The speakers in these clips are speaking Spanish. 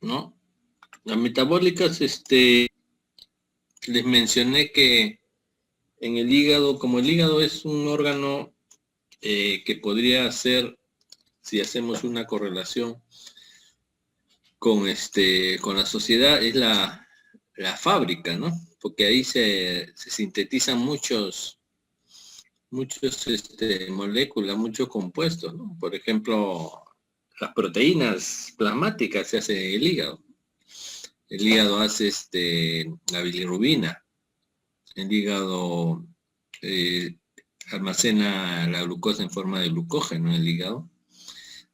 ¿no? Las metabólicas, les mencioné que en el hígado, como el hígado es un órgano que podría ser, si hacemos una correlación con la sociedad, es la fábrica, ¿no? Porque ahí se sintetizan muchas moléculas, muchos compuestos, ¿no? Por ejemplo, las proteínas plasmáticas se hacen en el hígado. El hígado hace la bilirrubina. El hígado almacena la glucosa en forma de glucógeno en el hígado,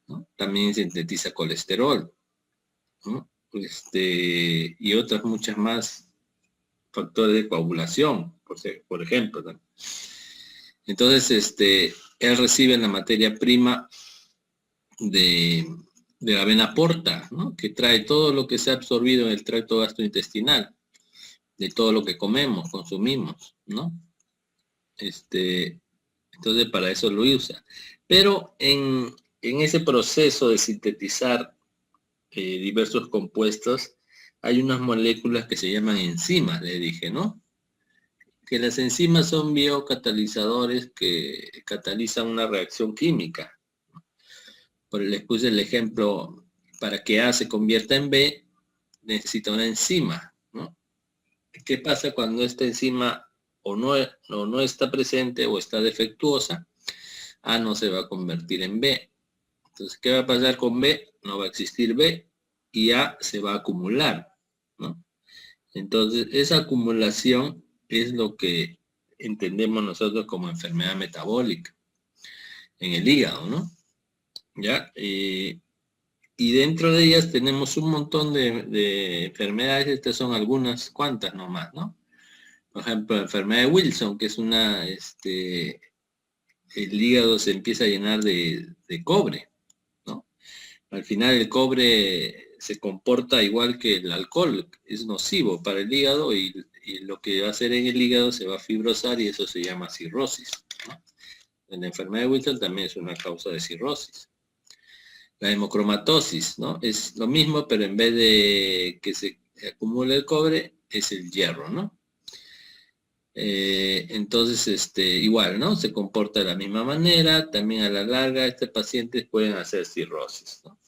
¿no? También sintetiza colesterol, ¿no? Y otras muchas más factores de coagulación, por ejemplo, ¿no? Entonces, él recibe la materia prima de la vena porta, ¿no? Que trae todo lo que se ha absorbido en el tracto gastrointestinal, de todo lo que comemos, consumimos, ¿no? Entonces para eso lo usa. Pero en ese proceso de sintetizar diversos compuestos, hay unas moléculas que se llaman enzimas, le dije, ¿no? Que las enzimas son biocatalizadores que catalizan una reacción química. Les puse el ejemplo, para que A se convierta en B, necesita una enzima, ¿no? ¿Qué pasa cuando esta enzima o no está presente o está defectuosa? A no se va a convertir en B. Entonces, ¿qué va a pasar con B? No va a existir B y A se va a acumular, ¿no? Entonces, esa acumulación es lo que entendemos nosotros como enfermedad metabólica en el hígado, ¿no? ¿Ya? Y dentro de ellas tenemos un montón de enfermedades, estas son algunas cuantas nomás, ¿no? Por ejemplo, la enfermedad de Wilson, que es el hígado se empieza a llenar de cobre, ¿no? Al final el cobre se comporta igual que el alcohol, es nocivo para el hígado y lo que va a hacer en el hígado se va a fibrosar y eso se llama cirrosis, ¿no? En la enfermedad de Wilson también es una causa de cirrosis. La hemocromatosis, ¿no? Es lo mismo, pero en vez de que se acumule el cobre, es el hierro, ¿no? Entonces, igual, ¿no? Se comporta de la misma manera, también a la larga, pacientes pueden hacer cirrosis, ¿no?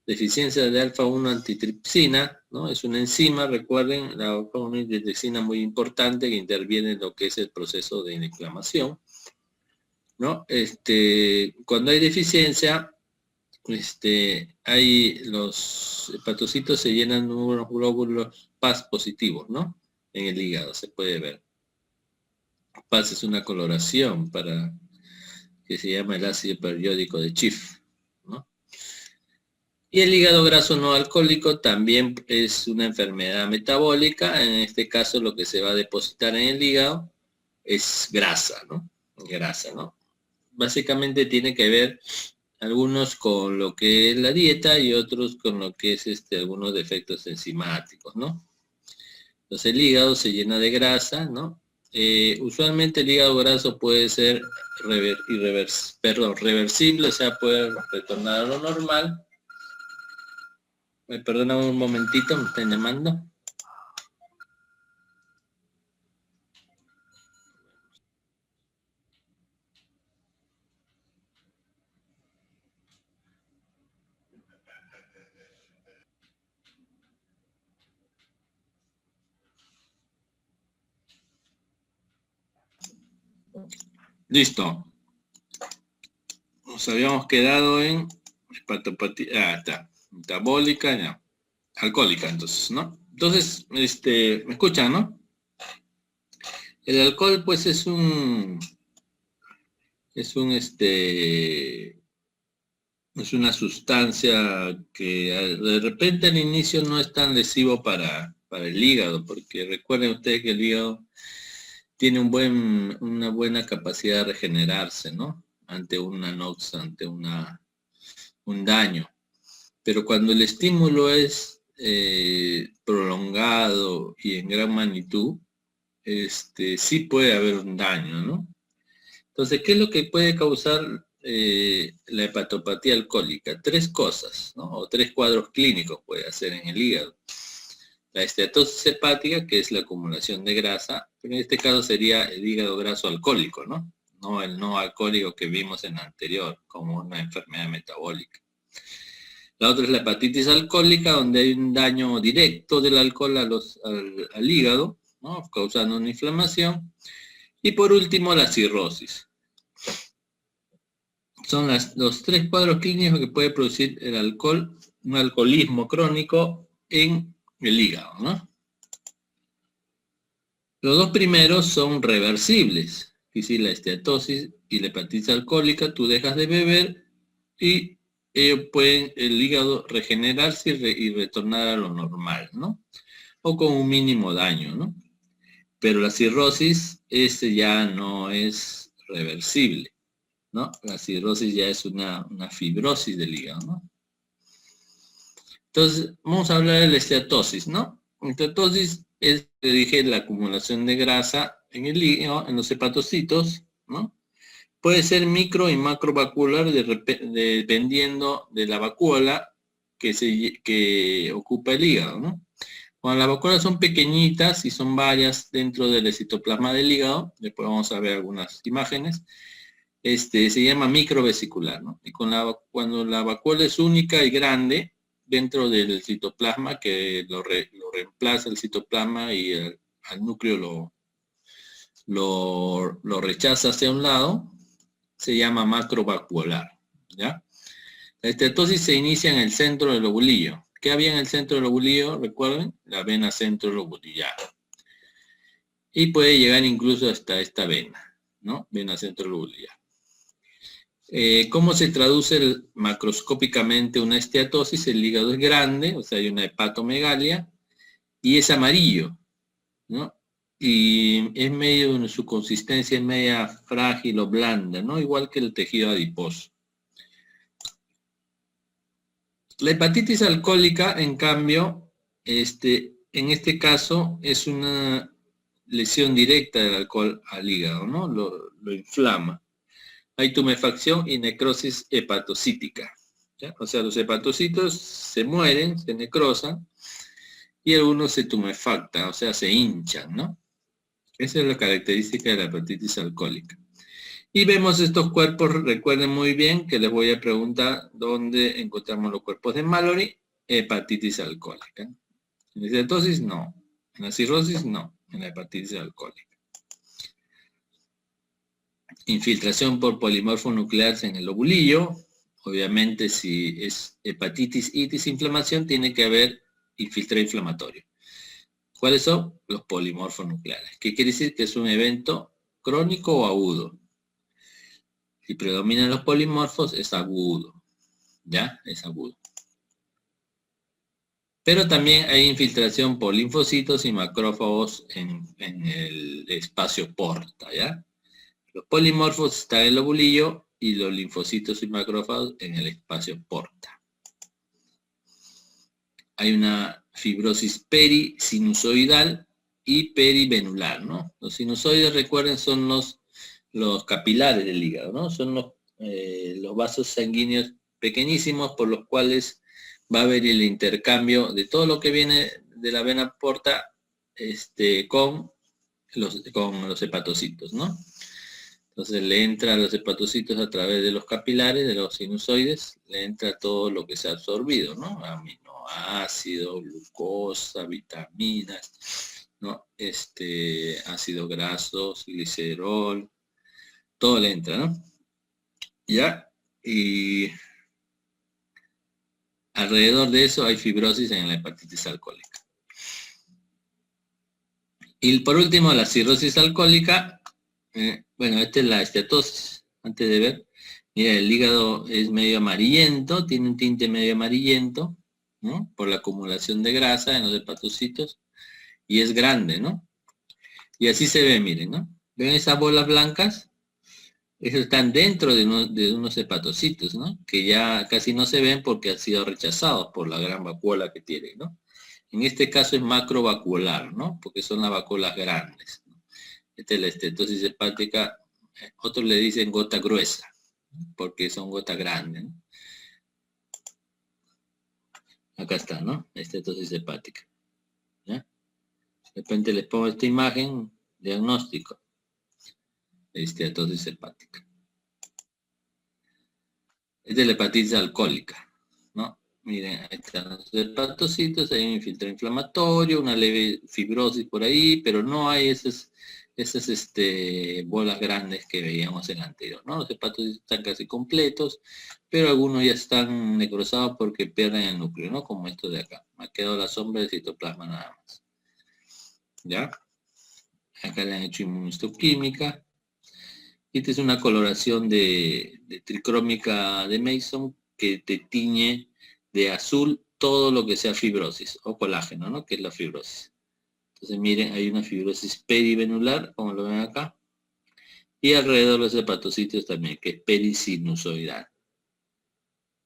Deficiencia de alfa-1 antitripsina, ¿no? Es una enzima, recuerden, la alfa-1 antitripsina muy importante que interviene en lo que es el proceso de inflamación, ¿no? Cuando hay deficiencia, los hepatocitos se llenan de unos glóbulos Paz positivos, ¿no? En el hígado se puede ver. Paz es una coloración que se llama el ácido periódico de Schiff, ¿no? Y el hígado graso no alcohólico también es una enfermedad metabólica. En este caso lo que se va a depositar en el hígado es grasa, ¿no? Grasa, ¿no? Básicamente tiene que ver algunos con lo que es la dieta y otros con lo que es algunos defectos enzimáticos, ¿no? Entonces el hígado se llena de grasa, ¿no? Usualmente el hígado graso puede ser reversible, o sea, puede retornar a lo normal. Me perdonan un momentito, me están llamando. Listo. Nos habíamos quedado en hepatopatía, está, metabólica, ya. Alcohólica, entonces, ¿no? Entonces, me escuchan, ¿no? El alcohol, pues, es una sustancia que de repente al inicio no es tan lesivo para el hígado, porque recuerden ustedes que el hígado tiene una buena capacidad de regenerarse, ¿no? Ante una nox, ante un daño. Pero cuando el estímulo es prolongado y en gran magnitud, sí puede haber un daño, ¿no? Entonces, ¿qué es lo que puede causar la hepatopatía alcohólica? 3 cosas, ¿no? O 3 cuadros clínicos puede hacer en el hígado. La esteatosis hepática, que es la acumulación de grasa, pero en este caso sería el hígado graso alcohólico, ¿no? No el no alcohólico que vimos en la anterior, como una enfermedad metabólica. La otra es la hepatitis alcohólica, donde hay un daño directo del alcohol al hígado, ¿no? Causando una inflamación. Y por último, la cirrosis. Son los 3 cuadros clínicos que puede producir el alcohol, un alcoholismo crónico en el hígado, ¿no? Los 2 primeros son reversibles, es decir, la esteatosis y la hepatitis alcohólica, tú dejas de beber y ellos pueden, el hígado, regenerarse y retornar a lo normal, ¿no? O con un mínimo daño, ¿no? Pero la cirrosis, ya no es reversible, ¿no? La cirrosis ya es una fibrosis del hígado, ¿no? Entonces, vamos a hablar de la esteatosis, ¿no? La esteatosis es, te dije, la acumulación de grasa en el hígado, en los hepatocitos, ¿no? Puede ser micro y macrovascular dependiendo de la vacuola que ocupa el hígado, ¿no? Cuando las vacuolas son pequeñitas y son varias dentro del citoplasma del hígado, después vamos a ver algunas imágenes, se llama microvesicular, ¿no? Y cuando la vacuola es única y grande dentro del citoplasma, que lo reemplaza el citoplasma y al núcleo lo rechaza hacia un lado, se llama macrovascular, ¿ya? La esteatosis se inicia en el centro del lobulillo. ¿Qué había en el centro del lobulillo? Recuerden, la vena centrolobulillar. Y puede llegar incluso hasta esta vena, ¿no? Vena centrolobulillar. ¿Cómo se traduce macroscópicamente una esteatosis? El hígado es grande, o sea, hay una hepatomegalia, y es amarillo, ¿no? Y es medio, su consistencia es media frágil o blanda, ¿no? Igual que el tejido adiposo. La hepatitis alcohólica, en cambio, en este caso es una lesión directa del alcohol al hígado, ¿no? Lo inflama. Hay tumefacción y necrosis hepatocítica, ¿ya? O sea, los hepatocitos se mueren, se necrosan, y algunos se tumefactan, o sea, se hinchan, ¿no? Esa es la característica de la hepatitis alcohólica. Y vemos estos cuerpos, recuerden muy bien que les voy a preguntar dónde encontramos los cuerpos de Mallory, hepatitis alcohólica. En la esteatosis, no. En la cirrosis, no. En la hepatitis alcohólica. Infiltración por polimorfos nucleares en el lobulillo. Obviamente, si es hepatitis, itis, inflamación, tiene que haber infiltrado inflamatorio. ¿Cuáles son? Los polimorfos nucleares. ¿Qué quiere decir? Que es un evento crónico o agudo. Si predominan los polimorfos, es agudo. ¿Ya? Es agudo. Pero también hay infiltración por linfocitos y macrófagos en el espacio porta, ¿ya? Los polimorfos están en el lobulillo y los linfocitos y macrófagos en el espacio porta. Hay una fibrosis perisinusoidal y perivenular, ¿no? Los sinusoides, recuerden, son los capilares del hígado, ¿no? Son los vasos sanguíneos pequeñísimos por los cuales va a haber el intercambio de todo lo que viene de la vena porta con los hepatocitos, ¿no? Entonces le entra a los hepatocitos a través de los capilares, de los sinusoides, le entra todo lo que se ha absorbido, ¿no? Aminoácidos, glucosa, vitaminas, ¿no? Ácidos grasos, glicerol, todo le entra, ¿no? ¿Ya? Y alrededor de eso hay fibrosis en la hepatitis alcohólica. Y por último, la cirrosis alcohólica. Bueno, esta es la esteatosis. Antes de ver, mira, el hígado es medio amarillento, tiene un tinte medio amarillento, ¿no? Por la acumulación de grasa en los hepatocitos, y es grande, ¿no? Y así se ve, miren, ¿no? ¿Ven esas bolas blancas? Esos están dentro de unos hepatocitos, ¿no? Que ya casi no se ven porque han sido rechazados por la gran vacuola que tienen, ¿no? En este caso es macrovacuolar, ¿no? Porque son las vacuolas grandes. Esta es la estetosis hepática, otros le dicen gota gruesa, porque son gotas grandes, ¿no? Acá está, ¿no? Estetosis hepática. ¿Ya? De repente les pongo esta imagen, diagnóstico de estetosis hepática. Es de la hepatitis alcohólica, ¿no? Miren, ahí están los hepatocitos, hay un infiltrado inflamatorio, una leve fibrosis por ahí, pero no hay esas bolas grandes que veíamos en el anterior, ¿no? Los hepatocitos están casi completos, pero algunos ya están necrosados porque pierden el núcleo, ¿no? Como esto de acá. Me ha quedado la sombra del citoplasma nada más. ¿Ya? Acá le han hecho inmunohistoquímica. Esta es una coloración de tricrómica de Mason que te tiñe de azul todo lo que sea fibrosis o colágeno, ¿no? Que es la fibrosis. Entonces miren, hay una fibrosis perivenular, como lo ven acá, y alrededor de los hepatocitos también, que es perisinusoidal.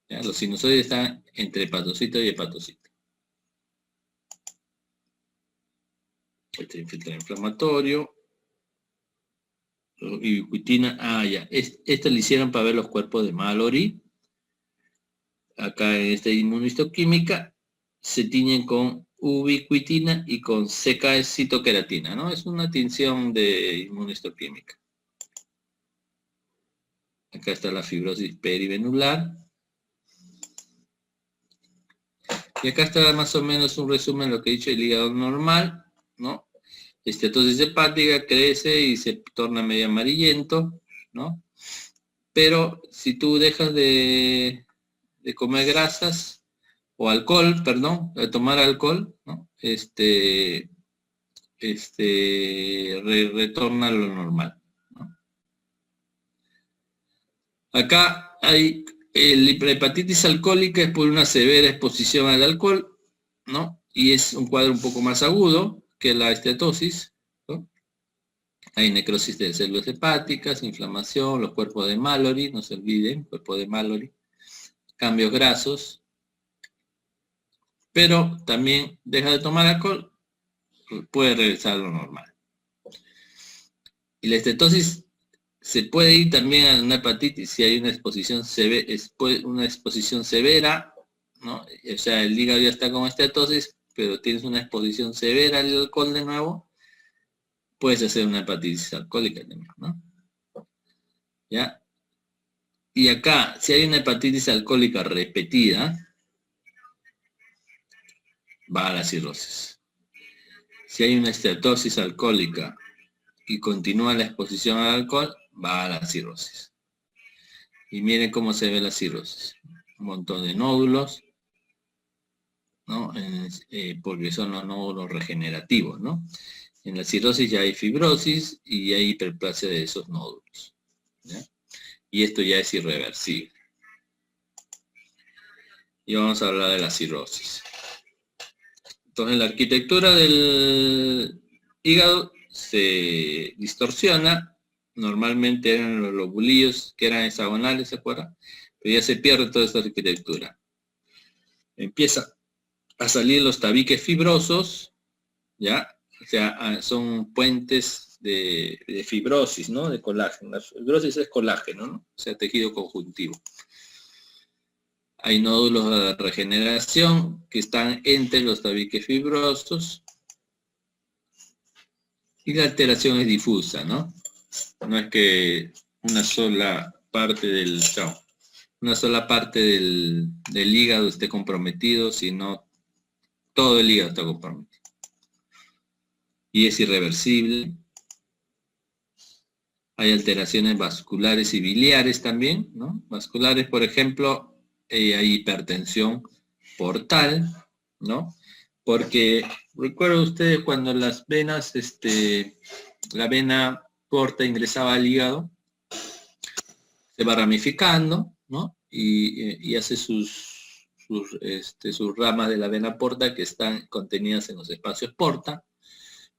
¿Ya? Los sinusoides están entre hepatocito y hepatocito. Este infiltrado inflamatorio. Ubiquitina, ya. Esta le hicieron para ver los cuerpos de Mallory. Acá en esta inmunohistoquímica se tiñen con ubiquitina y con citoqueratina, ¿no? Es una tinción de inmunohistoquímica. Acá está la fibrosis perivenular. Y acá está más o menos un resumen de lo que he dicho, el hígado normal, ¿no? Estetosis hepática crece y se torna medio amarillento, ¿no? Pero si tú dejas de comer grasas, o alcohol, perdón, de tomar alcohol, ¿no? Retorna a lo normal, ¿no? Acá hay la hepatitis alcohólica es por una severa exposición al alcohol, ¿no? Y es un cuadro un poco más agudo que la estetosis, ¿no? Hay necrosis de células hepáticas, inflamación, los cuerpos de Mallory, no se olviden, cuerpo de Mallory, cambios grasos, pero también deja de tomar alcohol, puede regresar a lo normal. Y la estetosis se puede ir también a una hepatitis si hay una exposición severa, ¿no? O sea, el hígado ya está con estetosis, pero tienes una exposición severa al alcohol de nuevo, puedes hacer una hepatitis alcohólica también, ¿no? ¿Ya? Y acá, si hay una hepatitis alcohólica repetida, va a la cirrosis. Si hay una estetosis alcohólica y continúa la exposición al alcohol, va a la cirrosis. Y miren cómo se ve la cirrosis. Un montón de nódulos, ¿no? Porque son los nódulos regenerativos, ¿no? En la cirrosis ya hay fibrosis y hay hiperplasia de esos nódulos, ¿ya? Y esto ya es irreversible. Y vamos a hablar de la cirrosis. Entonces la arquitectura del hígado se distorsiona. Normalmente eran los lobulillos que eran hexagonales, ¿se acuerdan? Pero ya se pierde toda esta arquitectura. Empieza a salir los tabiques fibrosos, ¿ya? O sea, son puentes de fibrosis, ¿no? De colágeno. La fibrosis es colágeno, ¿no? O sea, tejido conjuntivo. Hay nódulos de regeneración que están entre los tabiques fibrosos. Y la alteración es difusa, ¿no? No es que una sola parte del hígado esté comprometido, sino todo el hígado está comprometido. Y es irreversible. Hay alteraciones vasculares y biliares también, ¿no? Vasculares, por ejemplo, hay hipertensión portal, ¿no? Porque recuerden ustedes cuando las venas, la vena porta ingresaba al hígado, se va ramificando, ¿no? Y hace sus ramas de la vena porta que están contenidas en los espacios porta,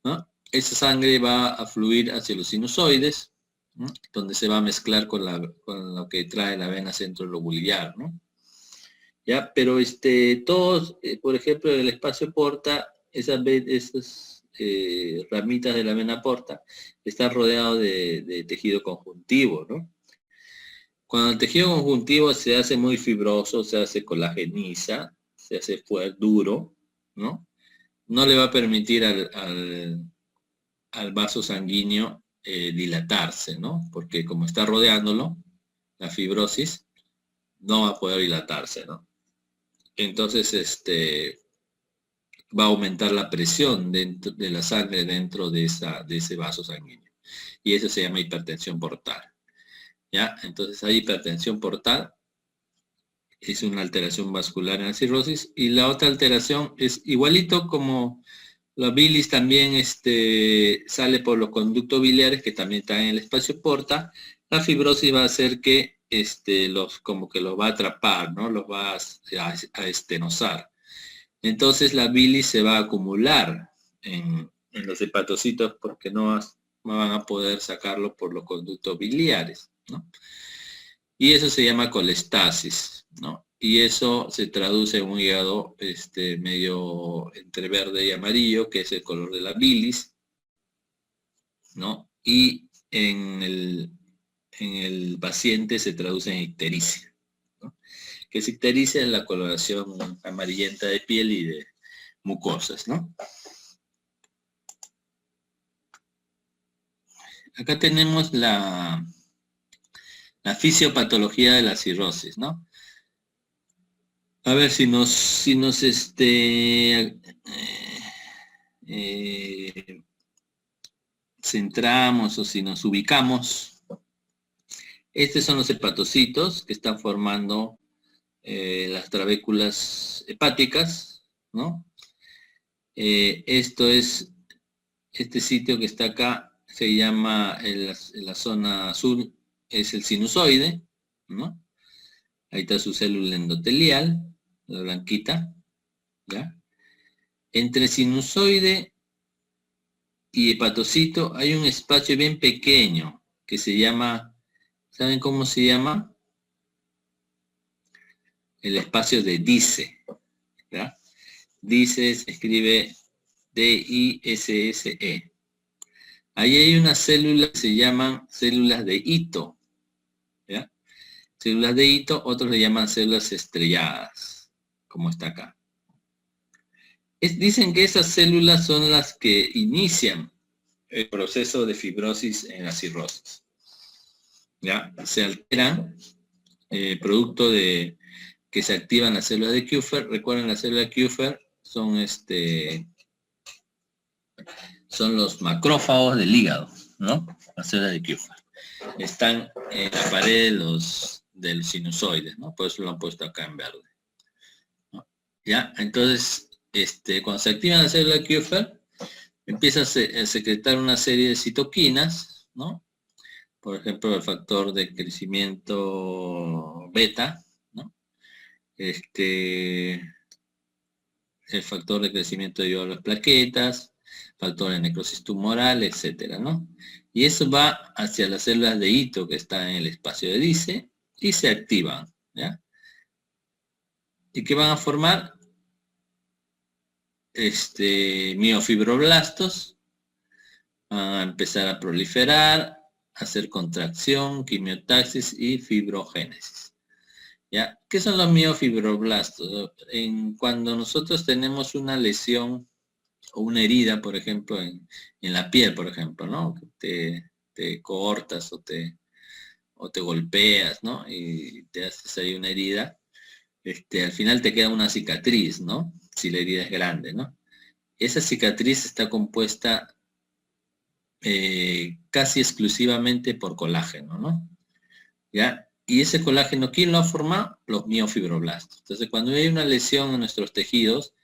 ¿no? Esa sangre va a fluir hacia los sinusoides, ¿no? Donde se va a mezclar con lo que trae la vena centrolobular, ¿no? ¿Ya? Pero todos, por ejemplo, en el espacio porta, esas ramitas de la vena porta están rodeados de tejido conjuntivo, ¿no? Cuando el tejido conjuntivo se hace muy fibroso, se hace colageniza, se hace duro, ¿no? No le va a permitir al vaso sanguíneo dilatarse, ¿no? Porque como está rodeándolo, la fibrosis, no va a poder dilatarse, ¿no? Entonces, va a aumentar la presión dentro de la sangre dentro de ese vaso sanguíneo. Y eso se llama hipertensión portal. ¿Ya? Entonces hay hipertensión portal, es una alteración vascular en la cirrosis, y la otra alteración es igualito como la bilis también sale por los conductos biliares que también están en el espacio porta. La fibrosis va a hacer que como que los va a atrapar, ¿no? Los va a estenosar. Entonces la bilis se va a acumular en los hepatocitos porque no van a poder sacarlo por los conductos biliares, ¿no? Y eso se llama colestasis, ¿no? Y eso se traduce en un hígado medio entre verde y amarillo, que es el color de la bilis, ¿no? Y en el paciente se traduce en ictericia, ¿no? Que es ictericia en la coloración amarillenta de piel y de mucosas, ¿no? Acá tenemos la fisiopatología de la cirrosis, ¿no? A ver si nos centramos o si nos ubicamos. Estos son los hepatocitos que están formando las trabéculas hepáticas, ¿no? Esto es, este sitio que está acá se llama, en la zona azul, es el sinusoide, ¿no? Ahí está su célula endotelial, la blanquita, ¿ya? Entre sinusoide y hepatocito hay un espacio bien pequeño que se llama, ¿saben cómo se llama? El espacio de Disse, ¿ya? Disse se escribe D-I-S-S-E. Ahí hay unas células que se llaman células de Ito, ¿ya? Células de Ito, otros le llaman células estrelladas, como está acá. Dicen que esas células son las que inician el proceso de fibrosis en la cirrosis. ¿Ya? Se alteran producto de que se activan las células de Kupffer. Recuerden, las células de Kupffer son los macrófagos del hígado, ¿no? Las células de Kupffer. Están en la pared del sinusoide, ¿no? Por eso lo han puesto acá en verde, ¿no? ¿Ya? Entonces, cuando se activan las células de Kupffer, empieza a secretar una serie de citoquinas, ¿no? Por ejemplo, el factor de crecimiento beta, ¿no? El factor de crecimiento de las plaquetas, factor de necrosis tumoral, etcétera, ¿no? Y eso va hacia las células de Ito que están en el espacio de Disse y se activan, ¿ya? ¿Y qué van a formar? Miofibroblastos, van a empezar a proliferar, hacer contracción, quimiotaxis y fibrogénesis. ¿Ya? ¿Qué son los miofibroblastos? Cuando nosotros tenemos una lesión o una herida, por ejemplo, en la piel, por ejemplo, ¿no? Te cortas o te golpeas, ¿no? Y te haces ahí una herida, al final te queda una cicatriz, ¿no? Si la herida es grande, ¿no? Esa cicatriz está compuesta casi exclusivamente por colágeno, ¿no? ¿Ya? Y ese colágeno, ¿quién lo ha formado? Los miofibroblastos. Entonces, cuando hay una lesión en nuestros tejidos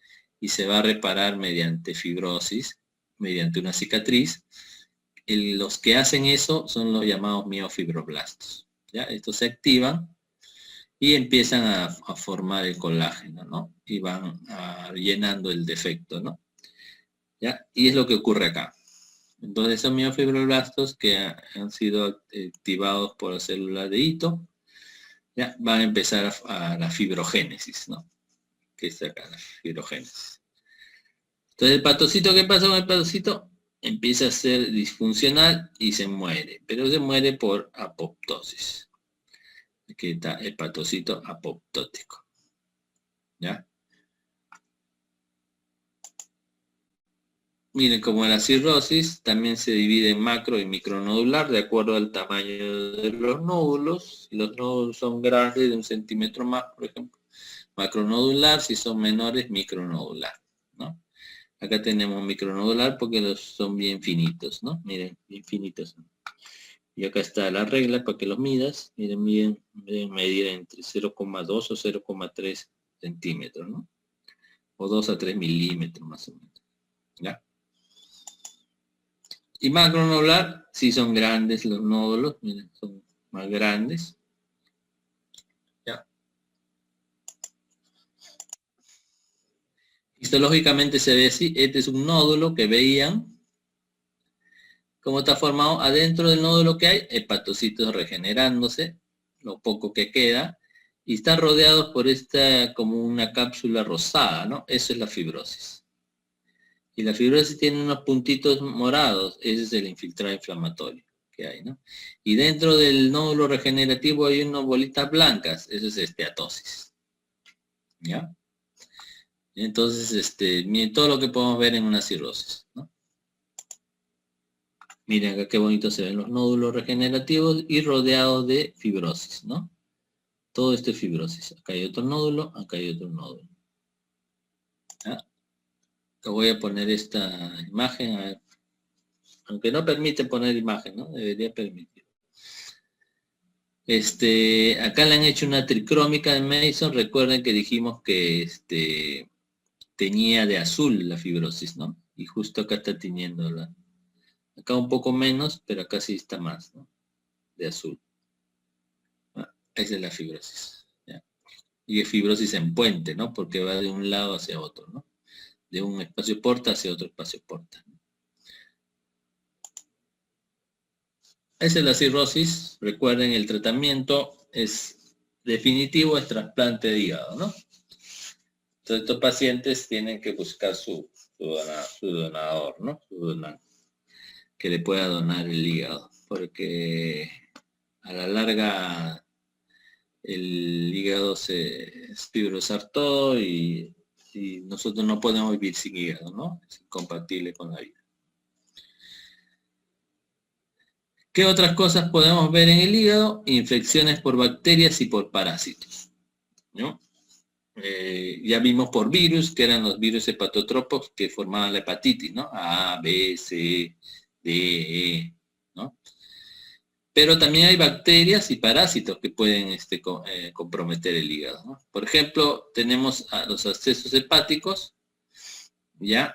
y se va a reparar mediante fibrosis, mediante una cicatriz, los que hacen eso son los llamados miofibroblastos, ¿ya? Estos se activan y empiezan a formar el colágeno, ¿no? Y van llenando el defecto, ¿no? ¿Ya? Y es lo que ocurre acá. Entonces son miofibroblastos que han sido activados por las células de Ito, ya van a empezar a la fibrogénesis, ¿no? Que es acá, la fibrogénesis. Entonces el patocito, ¿qué pasa con el patocito? Empieza a ser disfuncional y se muere, pero se muere por apoptosis. Aquí está hepatocito apoptótico. ¿Ya? Miren, como la cirrosis también se divide en macro y micronodular de acuerdo al tamaño de los nódulos. Si los nódulos son grandes, de 1 centímetro más, por ejemplo, macronodular. Si son menores, micronodular, ¿no? Acá tenemos micronodular porque los son bien finitos, ¿no? Miren, bien finitos. Y acá está la regla para que los midas. Miren, deben medir entre 0,2 o 0,3 centímetros, ¿no? O 2 a 3 milímetros más o menos. ¿Ya? Y macronodular, si son grandes los nódulos, miren, son más grandes. ¿Ya? Histológicamente se ve así. Este es un nódulo que veían. ¿Cómo está formado? Adentro del nódulo que hay hepatocitos regenerándose, lo poco que queda, y está rodeado por esta como una cápsula rosada, ¿no? Eso es la fibrosis. Y la fibrosis tiene unos puntitos morados, ese es el infiltrado inflamatorio que hay, ¿no? Y dentro del nódulo regenerativo hay unas bolitas blancas, eso es esteatosis. ¿Ya? Entonces, miren todo lo que podemos ver en una cirrosis, ¿no? Miren acá qué bonito se ven los nódulos regenerativos y rodeados de fibrosis, ¿no? Todo esto es fibrosis. Acá hay otro nódulo, acá hay otro nódulo. ¿Ya? Acá voy a poner esta imagen, a ver. Aunque no permite poner imagen, ¿no? Debería permitir. Acá le han hecho una tricrómica de Mason. Recuerden que dijimos que teñía de azul la fibrosis, ¿no? Y justo acá está tiñéndola. Acá un poco menos, pero acá sí está más, ¿no? De azul. Esa es la fibrosis. ¿Ya? Y es fibrosis en puente, ¿no? Porque va de un lado hacia otro, ¿no? De un espacio porta hacia otro espacio porta. Esa es la cirrosis. Recuerden, el tratamiento es definitivo, es trasplante de hígado, ¿no? Entonces estos pacientes tienen que buscar su donador, ¿no? Que le pueda donar el hígado, porque a la larga el hígado se es fibrosar todo y nosotros no podemos vivir sin hígado, ¿no? Es incompatible con la vida. ¿Qué otras cosas podemos ver en el hígado? Infecciones por bacterias y por parásitos, ¿no? Ya vimos por virus, que eran los virus hepatotropos que formaban la hepatitis, ¿no? A, B, C, D, E, ¿no? Pero también hay bacterias y parásitos que pueden comprometer el hígado, ¿no? Por ejemplo, tenemos los abscesos hepáticos, ¿ya?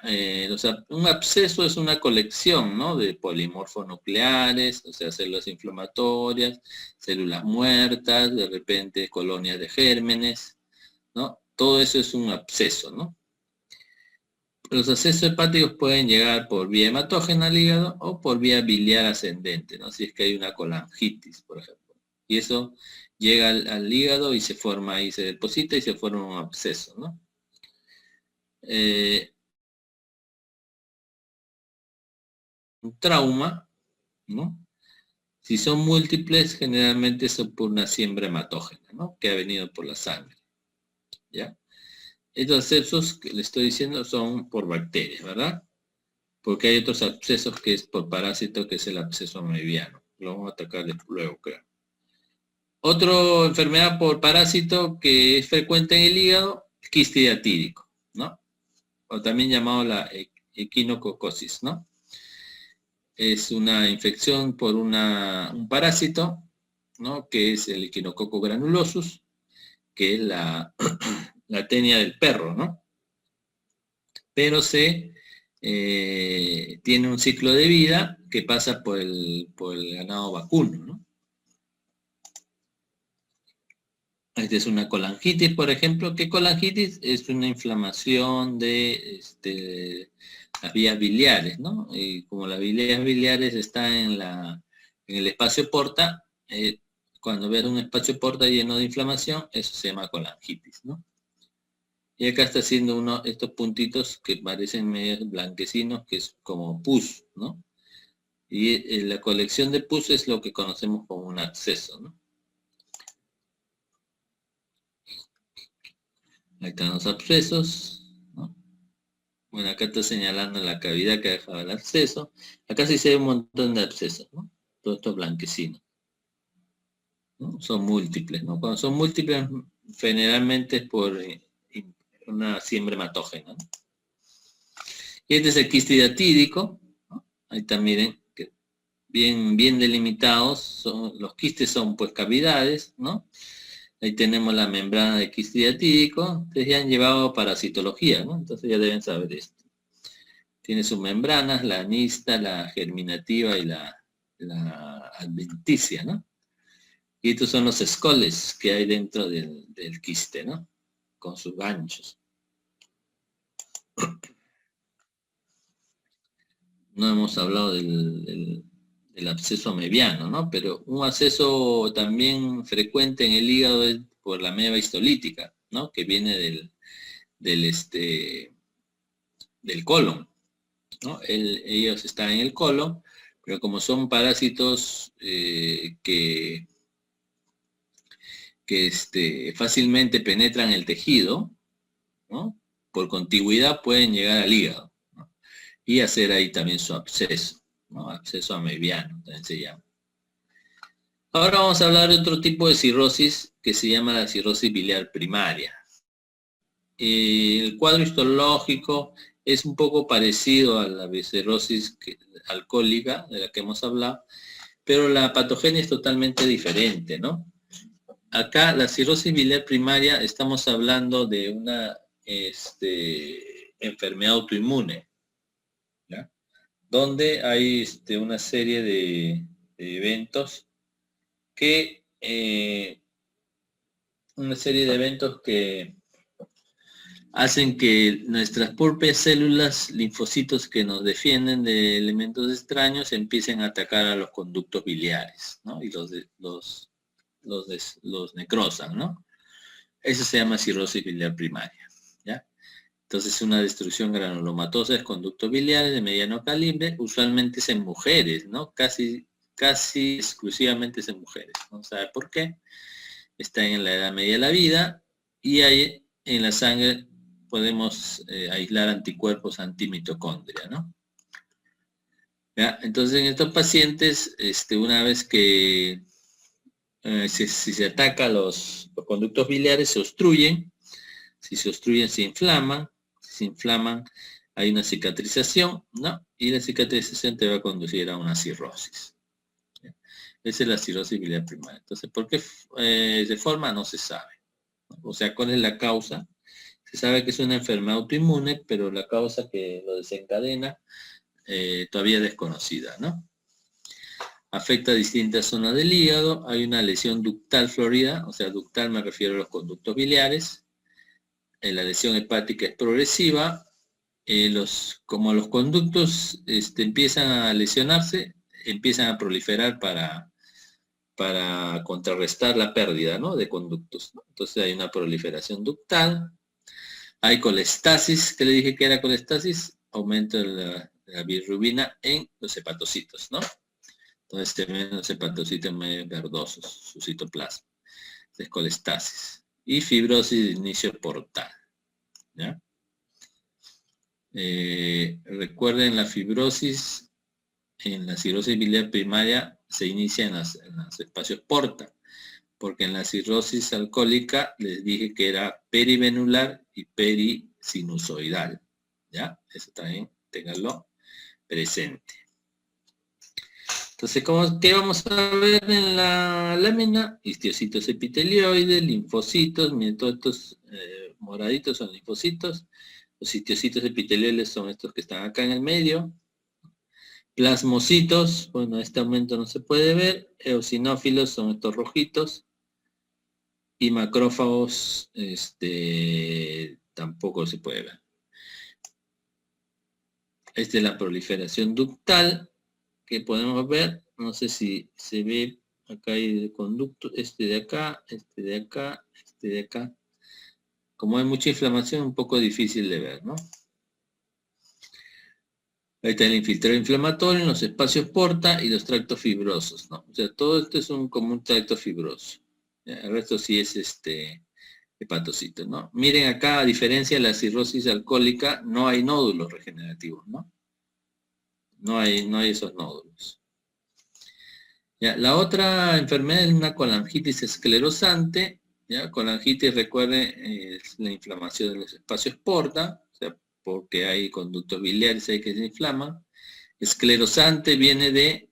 Un absceso es una colección, ¿no? De polimorfonucleares, o sea, células inflamatorias, células muertas, de repente colonias de gérmenes, ¿no? Todo eso es un absceso, ¿no? Los abscesos hepáticos pueden llegar por vía hematógena al hígado o por vía biliar ascendente, ¿no? Si es que hay una colangitis, por ejemplo. Y eso llega al hígado y se forma ahí, se deposita y se forma un absceso, ¿no? Un trauma, ¿no? Si son múltiples, generalmente son por una siembra hematógena, ¿no? Que ha venido por la sangre, ¿ya? Estos abscesos que le estoy diciendo son por bacterias, ¿verdad? Porque hay otros abscesos que es por parásito, que es el absceso amebiano. Lo vamos a atacar luego, creo. Otra enfermedad por parásito que es frecuente en el hígado, quiste diatídico, ¿no? O también llamado la equinococosis, ¿no? Es una infección por un parásito, ¿no? Que es el equinococo granulosus, que es la tenia del perro, ¿no? Pero tiene un ciclo de vida que pasa por el ganado vacuno, ¿no? Esta es una colangitis, por ejemplo. ¿Qué colangitis? Es una inflamación de las vías biliares, ¿no? Y como las vías biliares están en el espacio porta, cuando ves un espacio porta lleno de inflamación, eso se llama colangitis, ¿no? Y acá está haciendo estos puntitos que parecen medio blanquecinos, que es como pus, ¿no? Y la colección de pus es lo que conocemos como un absceso, ¿no? Ahí están los abscesos, ¿no? Bueno, acá está señalando la cavidad que dejaba el absceso. Acá sí se ve un montón de abscesos, ¿no? Todo esto blanquecino, ¿no? Son múltiples, ¿no? Cuando son múltiples, generalmente es por una siembra hematógena, ¿no? Y este es el quiste hidatídico, ¿no? Ahí está, miren, que bien delimitados, los quistes son pues cavidades, ¿no? Ahí tenemos la membrana de quiste hidatídico. Ustedes ya han llevado parasitología, ¿no? Entonces ya deben saber esto. Tiene sus membranas, la anista, la germinativa y la adventicia, ¿no? Y estos son los escoles que hay dentro del quiste, ¿no? Con sus ganchos. No hemos hablado del absceso amebiano, ¿no? Pero un absceso también frecuente en el hígado es por la ameba histolítica, ¿no? Que viene del colon, ¿no? Ellos están en el colon, pero como son parásitos que fácilmente penetran el tejido, ¿no? Por contigüidad pueden llegar al hígado, ¿no? Y hacer ahí también su absceso, ¿no? Absceso amebiano, también se llama. Ahora vamos a hablar de otro tipo de cirrosis que se llama la cirrosis biliar primaria. El cuadro histológico es un poco parecido a la cirrosis alcohólica de la que hemos hablado, pero la patogenia es totalmente diferente, ¿no? Acá la cirrosis biliar primaria estamos hablando de una enfermedad autoinmune, ¿ya? Donde hay una serie de eventos que hacen que nuestras propias células, linfocitos que nos defienden de elementos extraños, empiecen a atacar a los conductos biliares, ¿no? Y los necrosan, ¿no? Eso se llama cirrosis biliar primaria, ¿ya? Entonces una destrucción granulomatosa de conductos biliares de mediano calibre, usualmente es en mujeres, ¿no? Casi exclusivamente es en mujeres, ¿no? ¿Sabe por qué? Está en la edad media de la vida y hay en la sangre podemos aislar anticuerpos antimitocondria, ¿no? ¿Ya? Entonces en estos pacientes, una vez que si se ataca los conductos biliares, se obstruyen. Si se obstruyen, se inflaman. Si se inflaman, hay una cicatrización, ¿no? Y la cicatrización te va a conducir a una cirrosis. ¿Ya? Esa es la cirrosis biliar primaria. Entonces, ¿por qué se forma? No se sabe, ¿no? O sea, ¿cuál es la causa? Se sabe que es una enfermedad autoinmune, pero la causa que lo desencadena todavía es desconocida, ¿no? Afecta a distintas zonas del hígado, hay una lesión ductal florida, o sea, ductal me refiero a los conductos biliares, la lesión hepática es progresiva, como los conductos empiezan a lesionarse, empiezan a proliferar para contrarrestar la pérdida, ¿no? De conductos, ¿no? Entonces hay una proliferación ductal, hay colestasis, que le dije que era colestasis, aumento de la bilirrubina en los hepatocitos, ¿no? Entonces también los hepatocitos medio verdosos, su citoplasma. Es colestasis. Y fibrosis de inicio portal, ¿ya? Recuerden, la fibrosis en la cirrosis biliar primaria se inicia en los espacios porta, porque en la cirrosis alcohólica les dije que era perivenular y perisinusoidal, ¿ya? Eso también ténganlo presente. Entonces, ¿qué vamos a ver en la lámina? Histiocytos epitelioides, linfocitos, miren, todos estos moraditos son linfocitos. Los histiocytos epitelioides son estos que están acá en el medio. Plasmocitos, bueno, en este momento no se puede ver. Eosinófilos son estos rojitos. Y macrófagos, tampoco se puede ver. Esta es la proliferación ductal que podemos ver. No sé si se ve, acá hay el conducto, este de acá, este de acá, este de acá. Como hay mucha inflamación, un poco difícil de ver, ¿no? Ahí está el infiltrado inflamatorio en los espacios porta y los tractos fibrosos, ¿no? O sea, todo esto es como un tracto fibroso. ¿Ya? El resto sí es hepatocitos, ¿no? Miren acá, a diferencia de la cirrosis alcohólica, no hay nódulos regenerativos, ¿no? No hay esos nódulos. Ya, la otra enfermedad es una colangitis esclerosante. ¿Ya? Colangitis, recuerden, es la inflamación de los espacios porta, o sea, porque hay conductos biliares ahí que se inflaman. Esclerosante viene de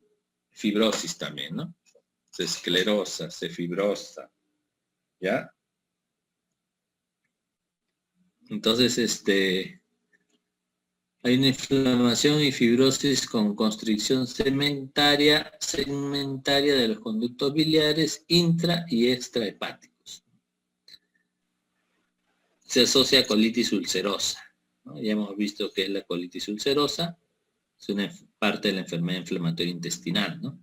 fibrosis también, ¿no? Se esclerosa, se fibrosa, ¿ya? Entonces, hay una inflamación y fibrosis con constricción segmentaria de los conductos biliares intra y extrahepáticos. Se asocia a colitis ulcerosa, ¿no? Ya hemos visto que es la colitis ulcerosa, es una parte de la enfermedad inflamatoria intestinal, ¿no?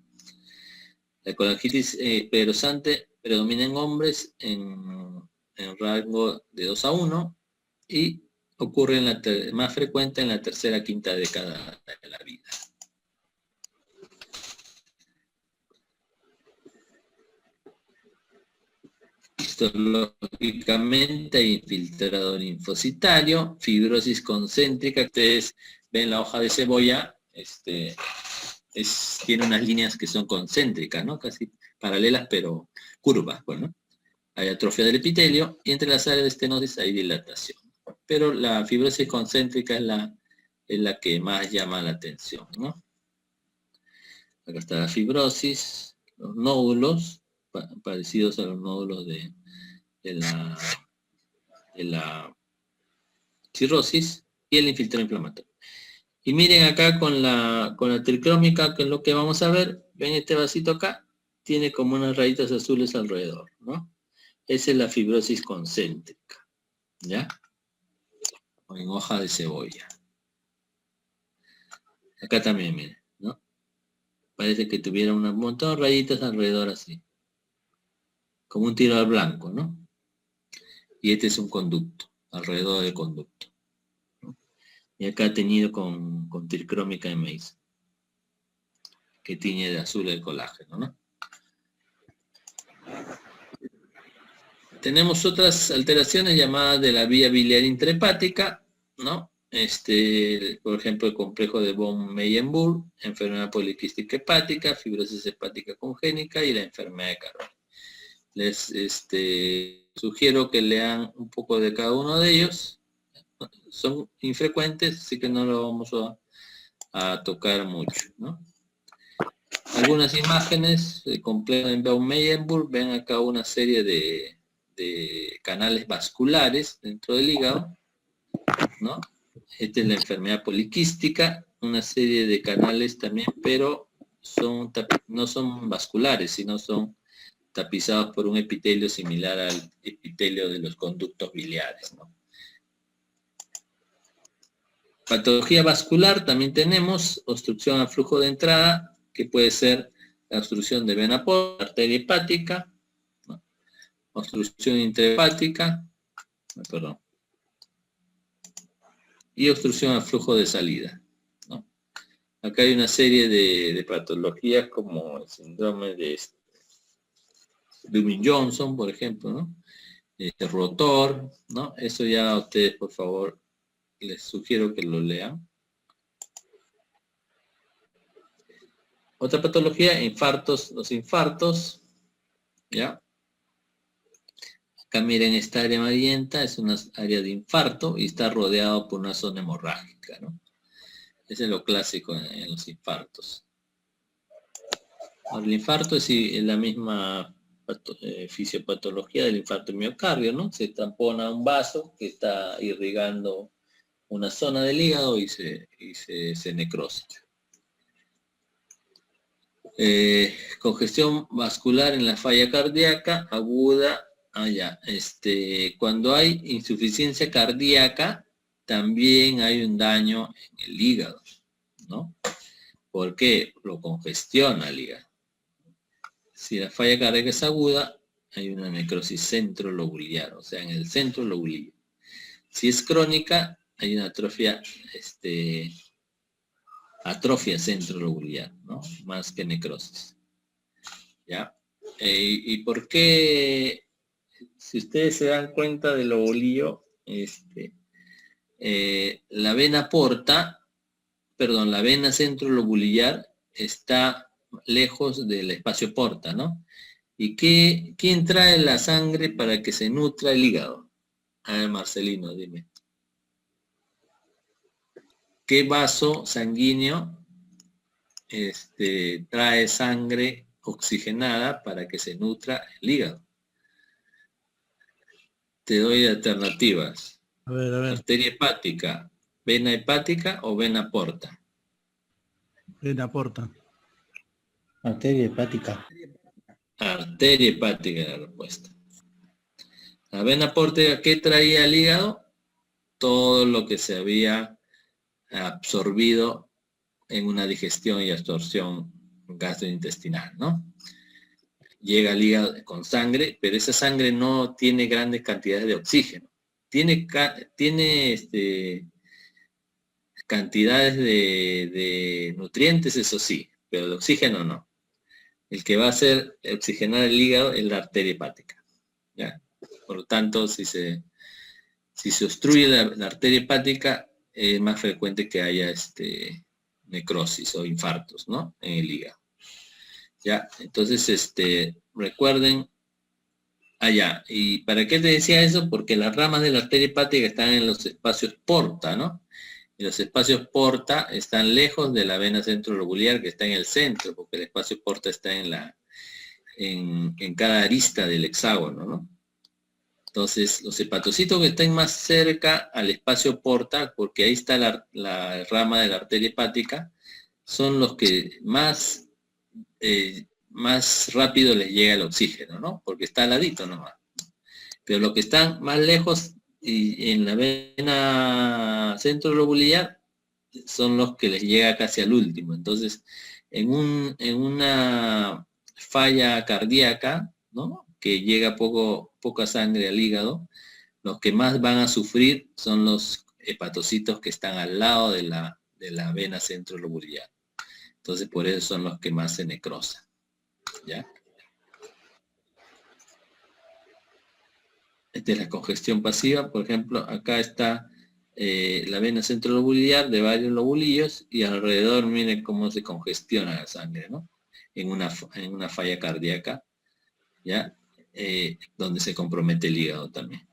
La colangitis esclerosante predomina en hombres en rango de 2 a 1 y ocurre más frecuente en la tercera, quinta década de la vida. Histológicamente hay infiltrado linfocitario, fibrosis concéntrica. Ustedes ven la hoja de cebolla, tiene unas líneas que son concéntricas, ¿no? Casi paralelas, pero curvas, pues, ¿no? Hay atrofia del epitelio y entre las áreas de estenosis hay dilatación. Pero la fibrosis concéntrica es la que más llama la atención, ¿no? Acá está la fibrosis, los nódulos, parecidos a los nódulos de la cirrosis y el infiltrado inflamatorio. Y miren acá con la tricrómica, que es lo que vamos a ver, ven este vasito acá, tiene como unas rayitas azules alrededor, ¿no? Esa es la fibrosis concéntrica, ¿ya? O en hoja de cebolla. Acá también, miren, ¿no? Parece que tuviera un montón de rayitas alrededor así. Como un tiro al blanco, ¿no? Y este es un conducto, alrededor del conducto, ¿no? Y acá teñido con tricrómica de maíz, que tiñe de azul el colágeno, ¿no? Tenemos otras alteraciones llamadas de la vía biliar intrahepática, ¿no? Por ejemplo, el complejo de von Meyenburg, enfermedad poliquística hepática, fibrosis hepática congénica y la enfermedad de Crohn. Les sugiero que lean un poco de cada uno de ellos. Son infrecuentes, así que no lo vamos a tocar mucho, ¿no? Algunas imágenes de complejo de von Meyenburg, ven acá una serie de canales vasculares dentro del hígado, ¿no? Esta es la enfermedad poliquística, una serie de canales también, pero no son vasculares, sino son tapizados por un epitelio similar al epitelio de los conductos biliares, ¿no? Patología vascular, también tenemos obstrucción al flujo de entrada, que puede ser la obstrucción de vena porta, arteria hepática, ¿no? Obstrucción intrahepática, perdón, y obstrucción al flujo de salida, ¿no? Acá hay una serie de patologías como el síndrome de Ewing-Johnson, por ejemplo, ¿no? Rotor, ¿no? Eso ya a ustedes, por favor, les sugiero que lo lean. Otra patología, infartos, los infartos, ¿ya? Acá miren esta área amarillenta, es una área de infarto y está rodeado por una zona hemorrágica, ¿no? Ese es lo clásico en los infartos. Ahora, el infarto es la misma fisiopatología del infarto miocardio, ¿no? Se tampona un vaso que está irrigando una zona del hígado y se necrosa. Congestión vascular en la falla cardíaca aguda. Cuando hay insuficiencia cardíaca, también hay un daño en el hígado, ¿no? ¿Por qué? Lo congestiona el hígado. Si la falla cardíaca es aguda, hay una necrosis centrolobular, o sea, en el centro lobulillo. Si es crónica, hay una atrofia centrolobular, ¿no? Más que necrosis. ¿Ya? ¿Y por qué si ustedes se dan cuenta del lobulillo, la vena porta, perdón, la vena centrolobulillar está lejos del espacio porta, ¿no? ¿Y quién trae la sangre para que se nutra el hígado? A ver, Marcelino, dime. ¿Qué vaso sanguíneo trae sangre oxigenada para que se nutra el hígado? Te doy alternativas. A ver. Arteria hepática, vena hepática o vena porta. Vena porta. Arteria hepática. Arteria hepática es la respuesta. La vena porta, ¿qué traía el hígado? Todo lo que se había absorbido en una digestión y absorción gastrointestinal, ¿no? Llega al hígado con sangre, pero esa sangre no tiene grandes cantidades de oxígeno. Tiene cantidades de nutrientes, eso sí, pero de oxígeno no. El que va a hacer oxigenar el hígado es la arteria hepática, ¿ya? Por lo tanto, si se obstruye la arteria hepática, es más frecuente que haya necrosis o infartos, ¿no? En el hígado. Ya, entonces, recuerden, allá. ¿Y para qué te decía eso? Porque las ramas de la arteria hepática están en los espacios porta, ¿no? Y los espacios porta están lejos de la vena centrolobulillar, que está en el centro, porque el espacio porta está en cada arista del hexágono, ¿no? Entonces, los hepatocitos que están más cerca al espacio porta, porque ahí está la rama de la arteria hepática, son los que más rápido les llega el oxígeno, ¿no? Porque está al ladito nomás. Pero los que están más lejos y en la vena centrolobulillar son los que les llega casi al último. Entonces, en una falla cardíaca, ¿no? Que llega poca sangre al hígado, los que más van a sufrir son los hepatocitos que están al lado de la vena centrolobulillar. Entonces, por eso son los que más se necrosan, ¿ya? Esta es la congestión pasiva. Por ejemplo, acá está la vena centrolobulillar de varios lobulillos y alrededor, miren cómo se congestiona la sangre, ¿no? En una falla cardíaca, ¿ya? Donde se compromete el hígado también.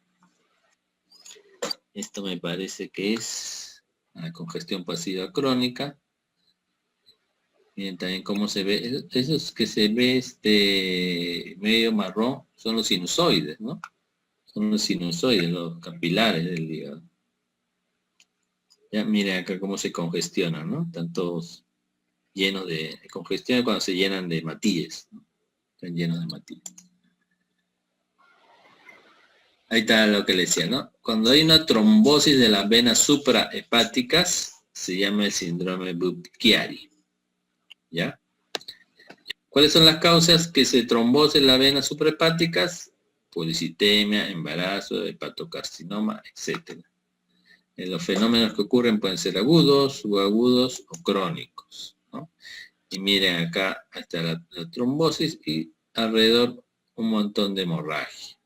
Esto me parece que es la congestión pasiva crónica. Miren también cómo se ve. Esos que se ve medio marrón son los sinusoides, ¿no? Son los sinusoides, los capilares del hígado. Ya miren acá cómo se congestionan, ¿no? Están todos llenos de congestión cuando se llenan de matillas, ¿no? Están llenos de matillas. Ahí está lo que le decía, ¿no? Cuando hay una trombosis de las venas suprahepáticas, se llama el síndrome Budd-Chiari. ¿Ya? ¿Cuáles son las causas que se trombosen las venas suprahepáticas? Policitemia, embarazo, hepatocarcinoma, etc. Los fenómenos que ocurren pueden ser agudos, subagudos o crónicos, ¿no? Y miren acá está la trombosis y alrededor un montón de hemorragia.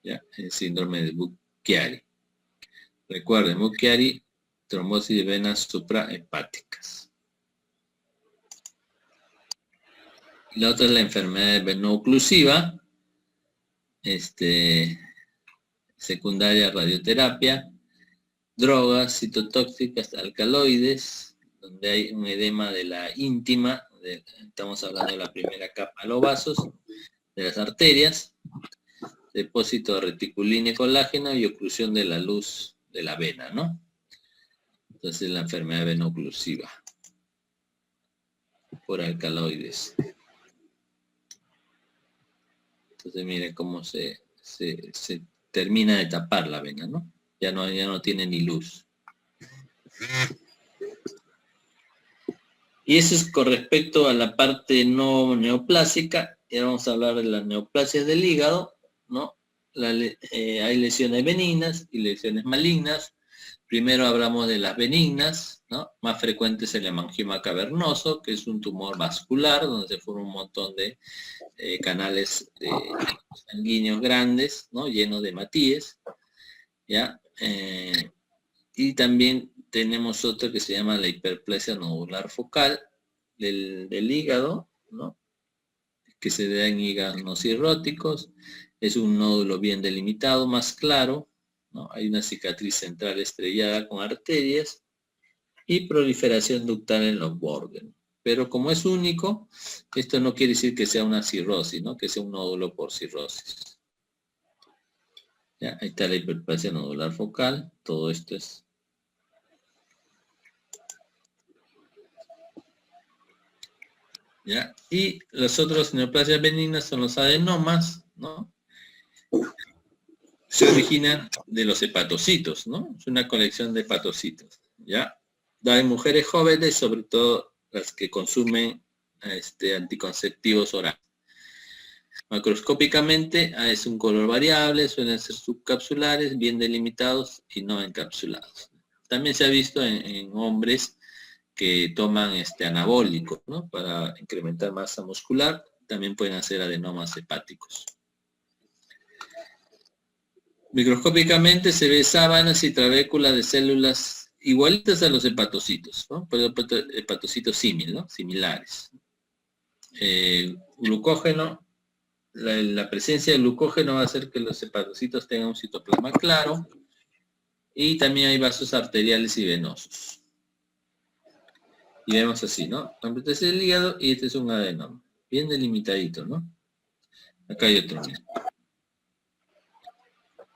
¿Ya? El síndrome de Budd-Chiari. Recuerden, Budd-Chiari, trombosis de venas suprahepáticas. Y la otra es la enfermedad veno-oclusiva, secundaria radioterapia, drogas citotóxicas, alcaloides, donde hay un edema de la íntima, estamos hablando de la primera capa de los vasos, de las arterias, depósito de reticulina y colágeno y oclusión de la luz de la vena, ¿no? Entonces la enfermedad veno-oclusiva por alcaloides. Entonces miren cómo se termina de tapar la vena, ¿no? Ya no tiene ni luz. Y eso es con respecto a la parte no neoplásica. Y ahora vamos a hablar de las neoplasias del hígado, ¿no? Hay lesiones benignas y lesiones malignas. Primero hablamos de las benignas, ¿no? Más frecuente es el hemangioma cavernoso, que es un tumor vascular donde se forma un montón de canales sanguíneos grandes, ¿no? Llenos de hematíes, ¿ya? Y también tenemos otro que se llama la hiperplasia nodular focal del hígado, ¿no? Que se da en hígados no cirróticos. Es un nódulo bien delimitado, más claro, ¿no? Hay una cicatriz central estrellada con arterias y proliferación ductal en los bordes. Pero como es único, esto no quiere decir que sea una cirrosis, ¿no? Que sea un nódulo por cirrosis. ¿Ya? Ahí está la hiperplasia nodular focal. Todo esto es. ¿Ya? Y los otros neoplasias benignas son los adenomas, ¿no? Se originan de los hepatocitos, ¿no? Es una colección de hepatocitos, ¿ya? Da en mujeres jóvenes, sobre todo las que consumen anticonceptivos orales. Macroscópicamente es un color variable, suelen ser subcapsulares, bien delimitados y no encapsulados. También se ha visto en hombres que toman anabólicos, ¿no? Para incrementar masa muscular, también pueden hacer adenomas hepáticos. Microscópicamente se ve sábanas y trabéculas de células igualitas a los hepatocitos, ¿no? Pero hepatocitos ¿no? Similares. Glucógeno, la presencia de glucógeno va a hacer que los hepatocitos tengan un citoplasma claro y también hay vasos arteriales y venosos. Y vemos así, ¿no? Este es el hígado y este es un adenoma. Bien delimitadito, ¿no? Acá hay otro mismo.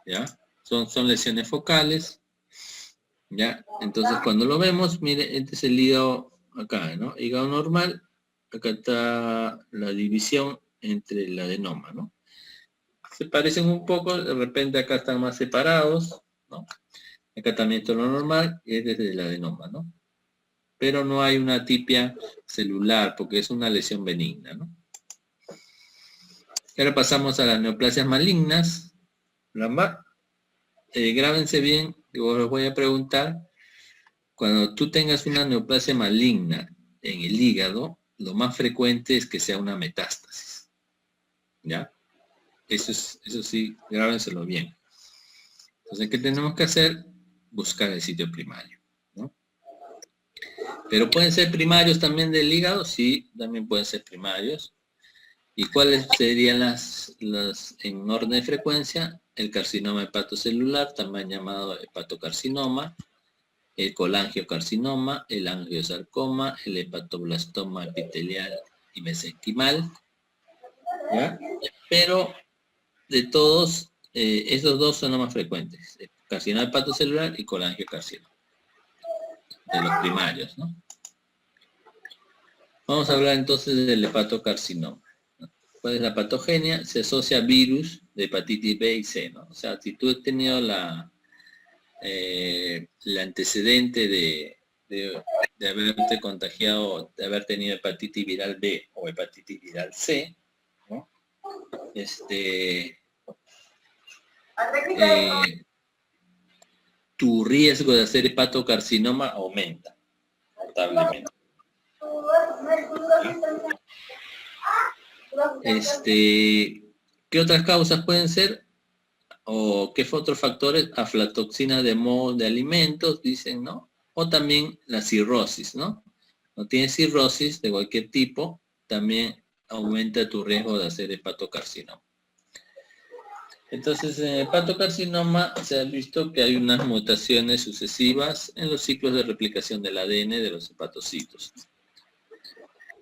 ¿Ya? Son lesiones focales. ¿Ya? Entonces cuando lo vemos, mire, este es el hígado acá, ¿no? Hígado normal. Acá está la división entre el adenoma, ¿no? Se parecen un poco, de repente acá están más separados, ¿no? Acá también todo lo normal y este es el adenoma, ¿no? Pero no hay una atipia celular porque es una lesión benigna, ¿no? Ahora pasamos a las neoplasias malignas. Grábense bien, que os voy a preguntar. Cuando tú tengas una neoplasia maligna en el hígado, lo más frecuente es que sea una metástasis. ¿Ya? Eso sí, grábenselo bien. Entonces, ¿qué tenemos que hacer? Buscar el sitio primario, ¿no? Pero pueden ser primarios también del hígado, sí, también pueden ser primarios. ¿Y cuáles serían las en orden de frecuencia? El carcinoma hepatocelular, también llamado hepatocarcinoma, el colangiocarcinoma, el angiosarcoma, el hepatoblastoma epitelial y mesenquimal, ¿ya? Pero de todos, esos dos son los más frecuentes, el carcinoma hepatocelular y colangiocarcinoma, de los primarios, ¿no? Vamos a hablar entonces del hepatocarcinoma. ¿Cuál es la patogenia? Se asocia a virus de hepatitis B y C, ¿no? O sea, si tú has tenido el antecedente de haberte contagiado, de haber tenido hepatitis viral B o hepatitis viral C, ¿no? Tu riesgo de hacer hepatocarcinoma aumenta notablemente. ¿Qué otras causas pueden ser? ¿O qué otros factores? Aflatoxina de moho de alimentos, dicen, ¿no? O también la cirrosis, ¿no? No tienes cirrosis de cualquier tipo, también aumenta tu riesgo de hacer hepatocarcinoma. Entonces, en el hepatocarcinoma se ha visto que hay unas mutaciones sucesivas en los ciclos de replicación del ADN de los hepatocitos.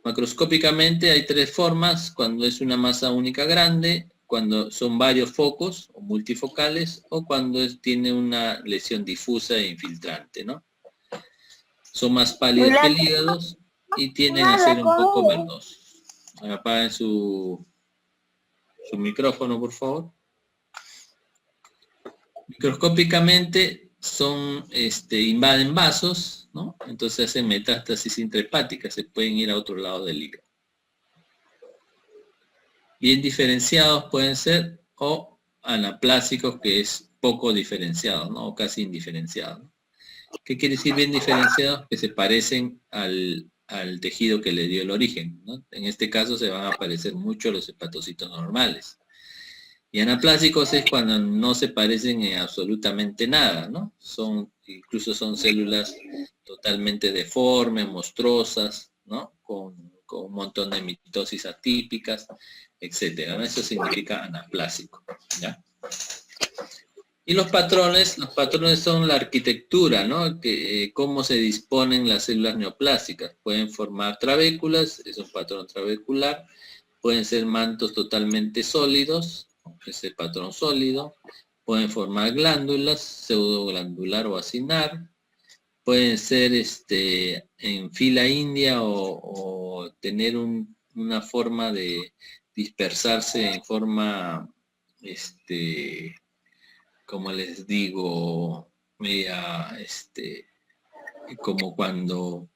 Macroscópicamente hay tres formas: cuando es una masa única grande, cuando son varios focos o multifocales, o cuando tiene una lesión difusa e infiltrante, ¿no? Son más pálidos que el hígado y tienden a ser un poco verdosos. Apaguen su micrófono, por favor. Microscópicamente invaden vasos, ¿no? Entonces hacen metástasis intrahepática, se pueden ir a otro lado del hígado. Bien diferenciados pueden ser, o anaplásicos, que es poco diferenciado, ¿no? O casi indiferenciado, ¿no? ¿Qué quiere decir bien diferenciados? Que se parecen al tejido que le dio el origen, ¿no? En este caso se van a parecer mucho los hepatocitos normales. Y anaplásicos es cuando no se parecen en absolutamente nada, ¿no? Incluso son células totalmente deformes, monstruosas, ¿no? Con un montón de mitosis atípicas, etcétera, ¿no? Eso significa anaplásico, ¿ya? Y los patrones son la arquitectura, ¿no? Cómo se disponen las células neoplásicas. Pueden formar trabéculas, es un patrón trabecular. Pueden ser mantos totalmente sólidos, es el patrón sólido. Pueden formar glándulas, pseudoglandular o acinar. Pueden ser en fila india o tener una forma de dispersarse en forma, como les digo, media, como cuando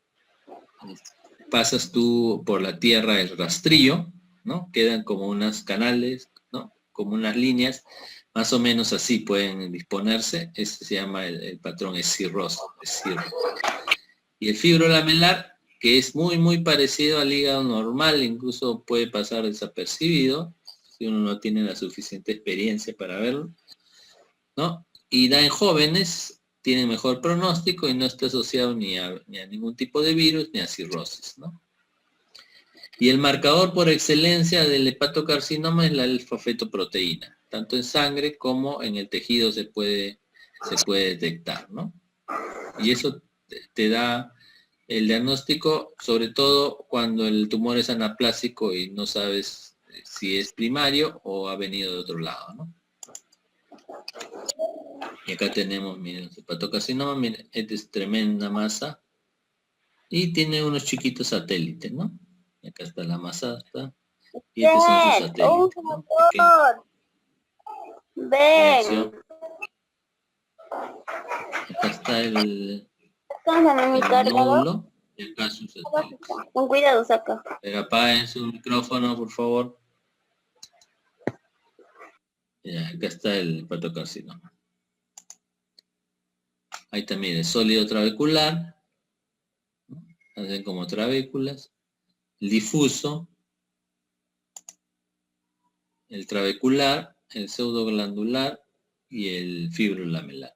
pasas tú por la tierra el rastrillo, ¿no? Quedan como unos canales, ¿no? Como unas líneas, más o menos así pueden disponerse. Este se llama el patrón escirroso. Y el fibrolamelar, que es muy, muy parecido al hígado normal, incluso puede pasar desapercibido, si uno no tiene la suficiente experiencia para verlo, ¿no? Y da en jóvenes, tiene mejor pronóstico y no está asociado ni a ningún tipo de virus ni a cirrosis, ¿no? Y el marcador por excelencia del hepatocarcinoma es la alfa-fetoproteína, tanto en sangre como en el tejido se puede detectar, ¿no? Y eso te da el diagnóstico, sobre todo cuando el tumor es anaplásico y no sabes si es primario o ha venido de otro lado, ¿no? Y acá tenemos, miren, el hepatocarcinoma, miren, esta es tremenda masa y tiene unos chiquitos satélites, ¿no? Y acá está la masa, y estos son sus satélites, ¿no? Ven. Acá está el nódulo y acá sus satélites. Con cuidado, saca. Pero apaguen su micrófono, por favor. Ya, acá está el hepatocarcinoma. Ahí también el sólido trabecular, ¿no? Hacen como trabéculas. El difuso, el trabecular, el pseudoglandular y el fibrolamelar.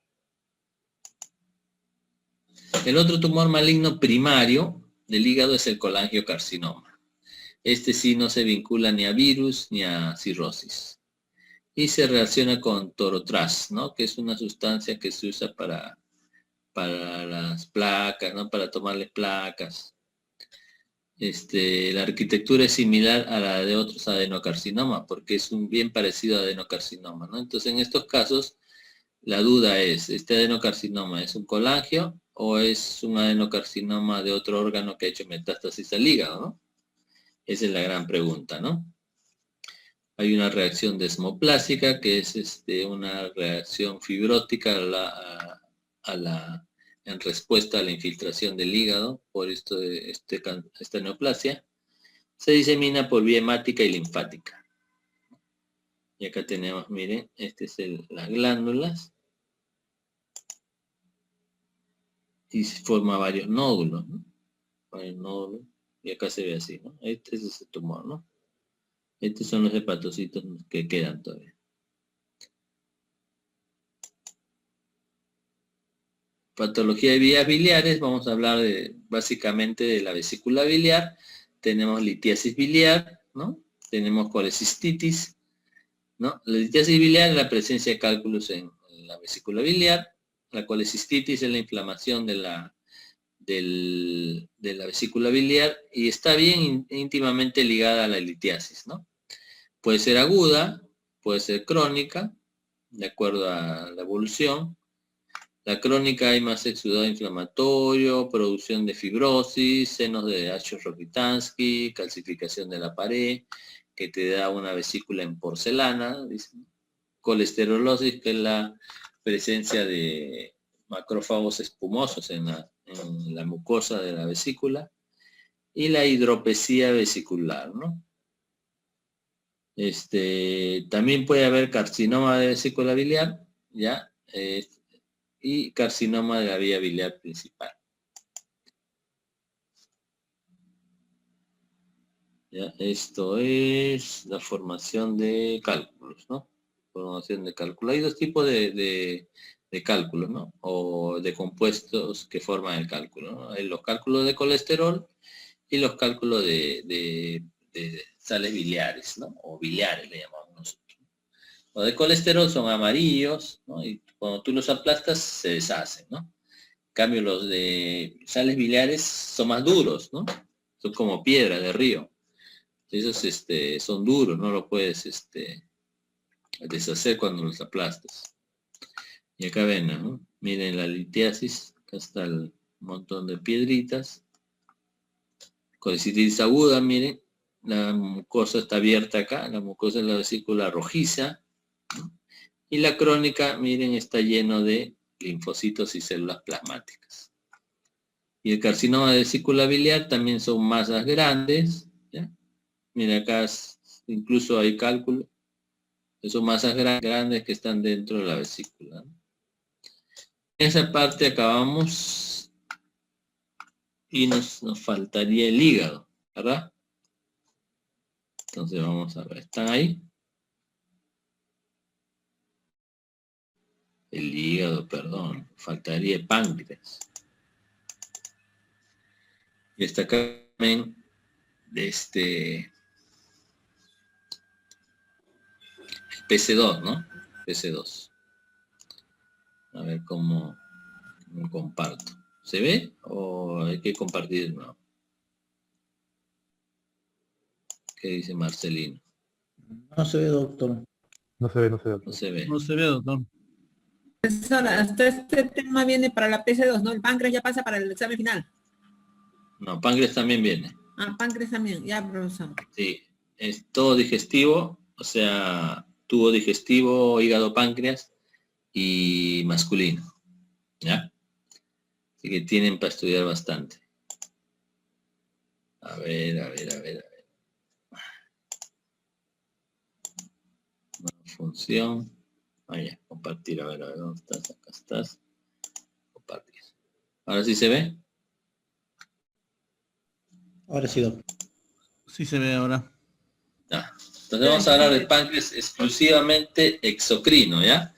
El otro tumor maligno primario del hígado es el colangiocarcinoma. Este sí no se vincula ni a virus ni a cirrosis. Y se relaciona con torotras, ¿no? Que es una sustancia que se usa para las placas, ¿no? Para tomarles placas. La arquitectura es similar a la de otros adenocarcinomas, porque es un bien parecido a adenocarcinoma, ¿no? Entonces, en estos casos, la duda es, ¿este adenocarcinoma es un colangio o es un adenocarcinoma de otro órgano que ha hecho metástasis al hígado, ¿no? Esa es la gran pregunta, ¿no? Hay una reacción desmoplásica, que es una reacción fibrótica en respuesta a la infiltración del hígado por esta neoplasia. Se disemina por vía hemática y linfática. Y acá tenemos, miren, las glándulas. Y se forma varios nódulos, ¿no? Varios nódulos. Y acá se ve así, ¿no? Este es ese tumor, ¿no? Estos son los hepatocitos que quedan todavía. Patología de vías biliares, vamos a hablar básicamente de la vesícula biliar. Tenemos litiasis biliar, ¿no? Tenemos colecistitis, ¿no? La litiasis biliar es la presencia de cálculos en la vesícula biliar. La colecistitis es la inflamación de la vesícula biliar y está bien íntimamente ligada a la litiasis, ¿no? Puede ser aguda, puede ser crónica, de acuerdo a la evolución. La crónica hay más exudado inflamatorio, producción de fibrosis, senos de Ashur-Rokitansky, calcificación de la pared, que te da una vesícula en porcelana, dicen. Colesterolosis, que es la presencia de macrófagos espumosos en la mucosa de la vesícula, y la hidropesía vesicular, ¿no? También puede haber carcinoma de vesícula biliar, ¿ya? y carcinoma de la vía biliar principal. Ya, esto es la formación de cálculos, ¿no? Formación de cálculo. Hay dos tipos de cálculos, ¿no? O de compuestos que forman el cálculo, ¿no? Hay los cálculos de colesterol y los cálculos de sales biliares, ¿no? O biliares le llamamos nosotros. Los de colesterol son amarillos, ¿no? Y cuando tú los aplastas se deshacen, ¿no? En cambio los de sales biliares son más duros, ¿no? Son como piedra de río. Esos son duros, no lo puedes deshacer cuando los aplastas. Y acá ven, ¿no? Miren la litiasis, acá está el montón de piedritas. Colicitis aguda, miren, la mucosa está abierta acá, la mucosa es la vesícula rojiza, ¿no? Y la crónica, miren, está lleno de linfocitos y células plasmáticas. Y el carcinoma de vesícula biliar también son masas grandes, ¿ya? Mira acá incluso hay cálculo. Son masas grandes que están dentro de la vesícula, ¿no? En esa parte acabamos y nos faltaría el hígado, ¿verdad? Entonces vamos a ver, ¿están ahí? El hígado, perdón, faltaría el páncreas. Y está acá también de PC2, ¿no? PC2. A ver cómo comparto. ¿Se ve o hay que compartir de nuevo? ¿Qué dice Marcelino? No se ve, doctor. No se ve, no se ve. No se ve. No se ve, doctor. Profesor, hasta este tema viene para la PC2, ¿no? El páncreas ya pasa para el examen final. No, páncreas también viene. Ah, páncreas también, ya, profesor. Sí, es todo digestivo, o sea, tubo digestivo, hígado, páncreas y masculino, ¿ya? Así que tienen para estudiar bastante. A ver. Función. Ya, compartir, a ver, ¿dónde estás? Acá estás. Compartir. ¿Ahora sí se ve? Ahora sí, doctor. Sí se ve ahora. Ya. Entonces vamos a hablar del páncreas exclusivamente exocrino, ¿ya?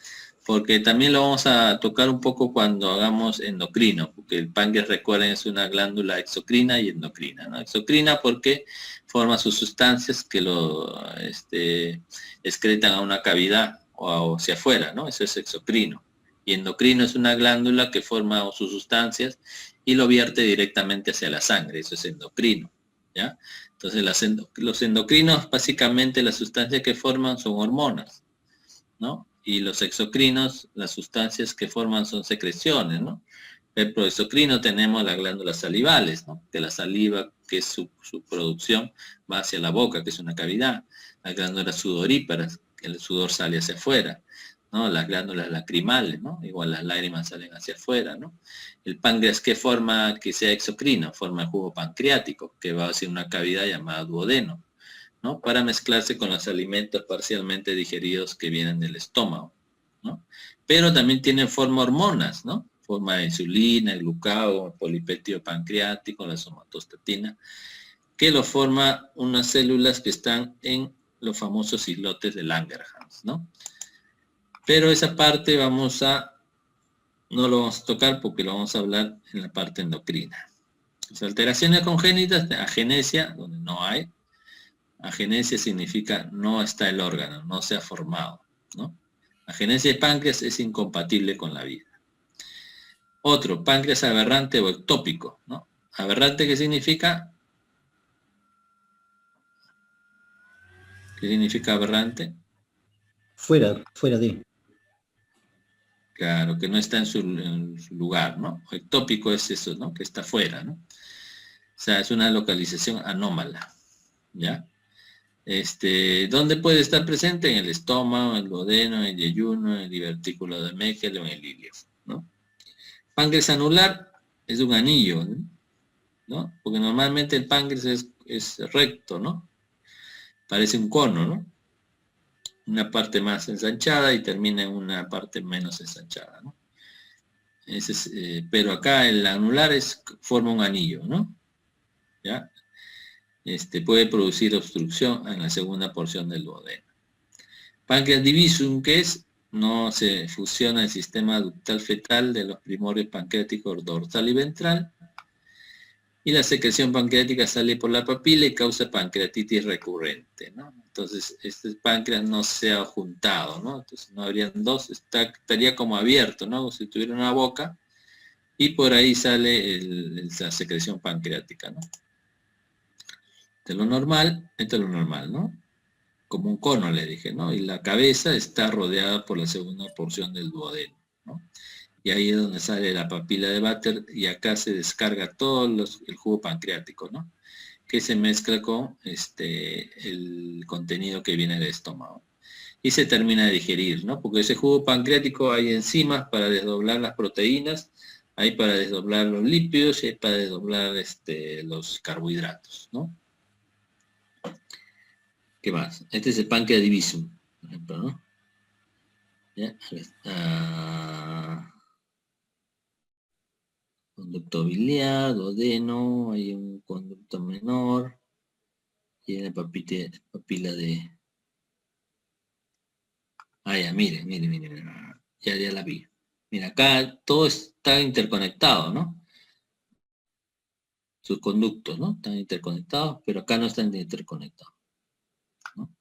Porque también lo vamos a tocar un poco cuando hagamos endocrino, porque el páncreas, recuerden, es una glándula exocrina y endocrina, ¿no? Exocrina porque forma sus sustancias que lo excretan a una cavidad o hacia afuera, ¿no? Eso es exocrino. Y endocrino es una glándula que forma sus sustancias y lo vierte directamente hacia la sangre, eso es endocrino, ¿ya? Entonces los endocrinos, básicamente las sustancias que forman son hormonas, ¿no? Y los exocrinos, las sustancias que forman son secreciones, ¿no? El proexocrino tenemos las glándulas salivales, ¿no? Que la saliva, que es su producción, va hacia la boca, que es una cavidad. Las glándulas sudoríparas, que el sudor sale hacia afuera, ¿no? Las glándulas lacrimales, ¿no? Igual las lágrimas salen hacia afuera, ¿no? El páncreas, ¿qué forma que sea exocrino? Forma el jugo pancreático, que va hacia una cavidad llamada duodeno, ¿no? Para mezclarse con los alimentos parcialmente digeridos que vienen del estómago, ¿no? Pero también tienen forma hormonas, ¿no? Forma de insulina, el glucagón, el polipéptido pancreático, la somatostatina, que lo forma unas células que están en los famosos islotes de Langerhans, ¿no? Pero esa parte no lo vamos a tocar porque lo vamos a hablar en la parte endocrina. Las alteraciones congénitas, agenesia, donde no hay. Agenesia significa no está el órgano, no se ha formado, ¿no? Agenesia de páncreas es incompatible con la vida. Otro, páncreas aberrante o ectópico, ¿no? Aberrante, ¿qué significa? ¿Qué significa aberrante? Fuera de. Claro, que no está en su lugar, ¿no? Ectópico es eso, ¿no? Que está fuera, ¿no? O sea, es una localización anómala, ¿ya? ¿Dónde puede estar presente? En el estómago, en el duodeno, en el yeyuno, en el divertículo de Meckel o en el ilio, ¿no? Páncreas anular es un anillo, ¿no? Porque normalmente el páncreas es recto, ¿no? Parece un cono, ¿no? Una parte más ensanchada y termina en una parte menos ensanchada, ¿no? Ese es, pero acá el anular forma un anillo, ¿no? ¿Ya? Puede producir obstrucción en la segunda porción del duodeno. Páncreas divisum, que es, no se fusiona el sistema ductal fetal de los primorios pancreáticos dorsal y ventral, y la secreción pancreática sale por la papila y causa pancreatitis recurrente, ¿no? Entonces, este páncreas no se ha juntado, ¿no? Entonces, no habrían dos, estaría como abierto, ¿no? Como si tuviera una boca, y por ahí sale la secreción pancreática, ¿no? Esto es lo normal, ¿no? Como un cono, le dije, ¿no? Y la cabeza está rodeada por la segunda porción del duodeno, ¿no? Y ahí es donde sale la papila de Vater, y acá se descarga todo el jugo pancreático, ¿no? Que se mezcla con el contenido que viene del estómago. Y se termina de digerir, ¿no? Porque ese jugo pancreático hay enzimas para desdoblar las proteínas, hay para desdoblar los lípidos y hay para desdoblar los carbohidratos, ¿no? ¿Qué más? Este es el páncreas divisum, por ejemplo, ¿no? ¿Ya? Conducto biliar, duodeno, hay un conducto menor, y una papila de... Ah, ya, mire, ya la vi. Mira, acá todo está interconectado, ¿no? Sus conductos, ¿no? Están interconectados, pero acá no están interconectados, ¿no?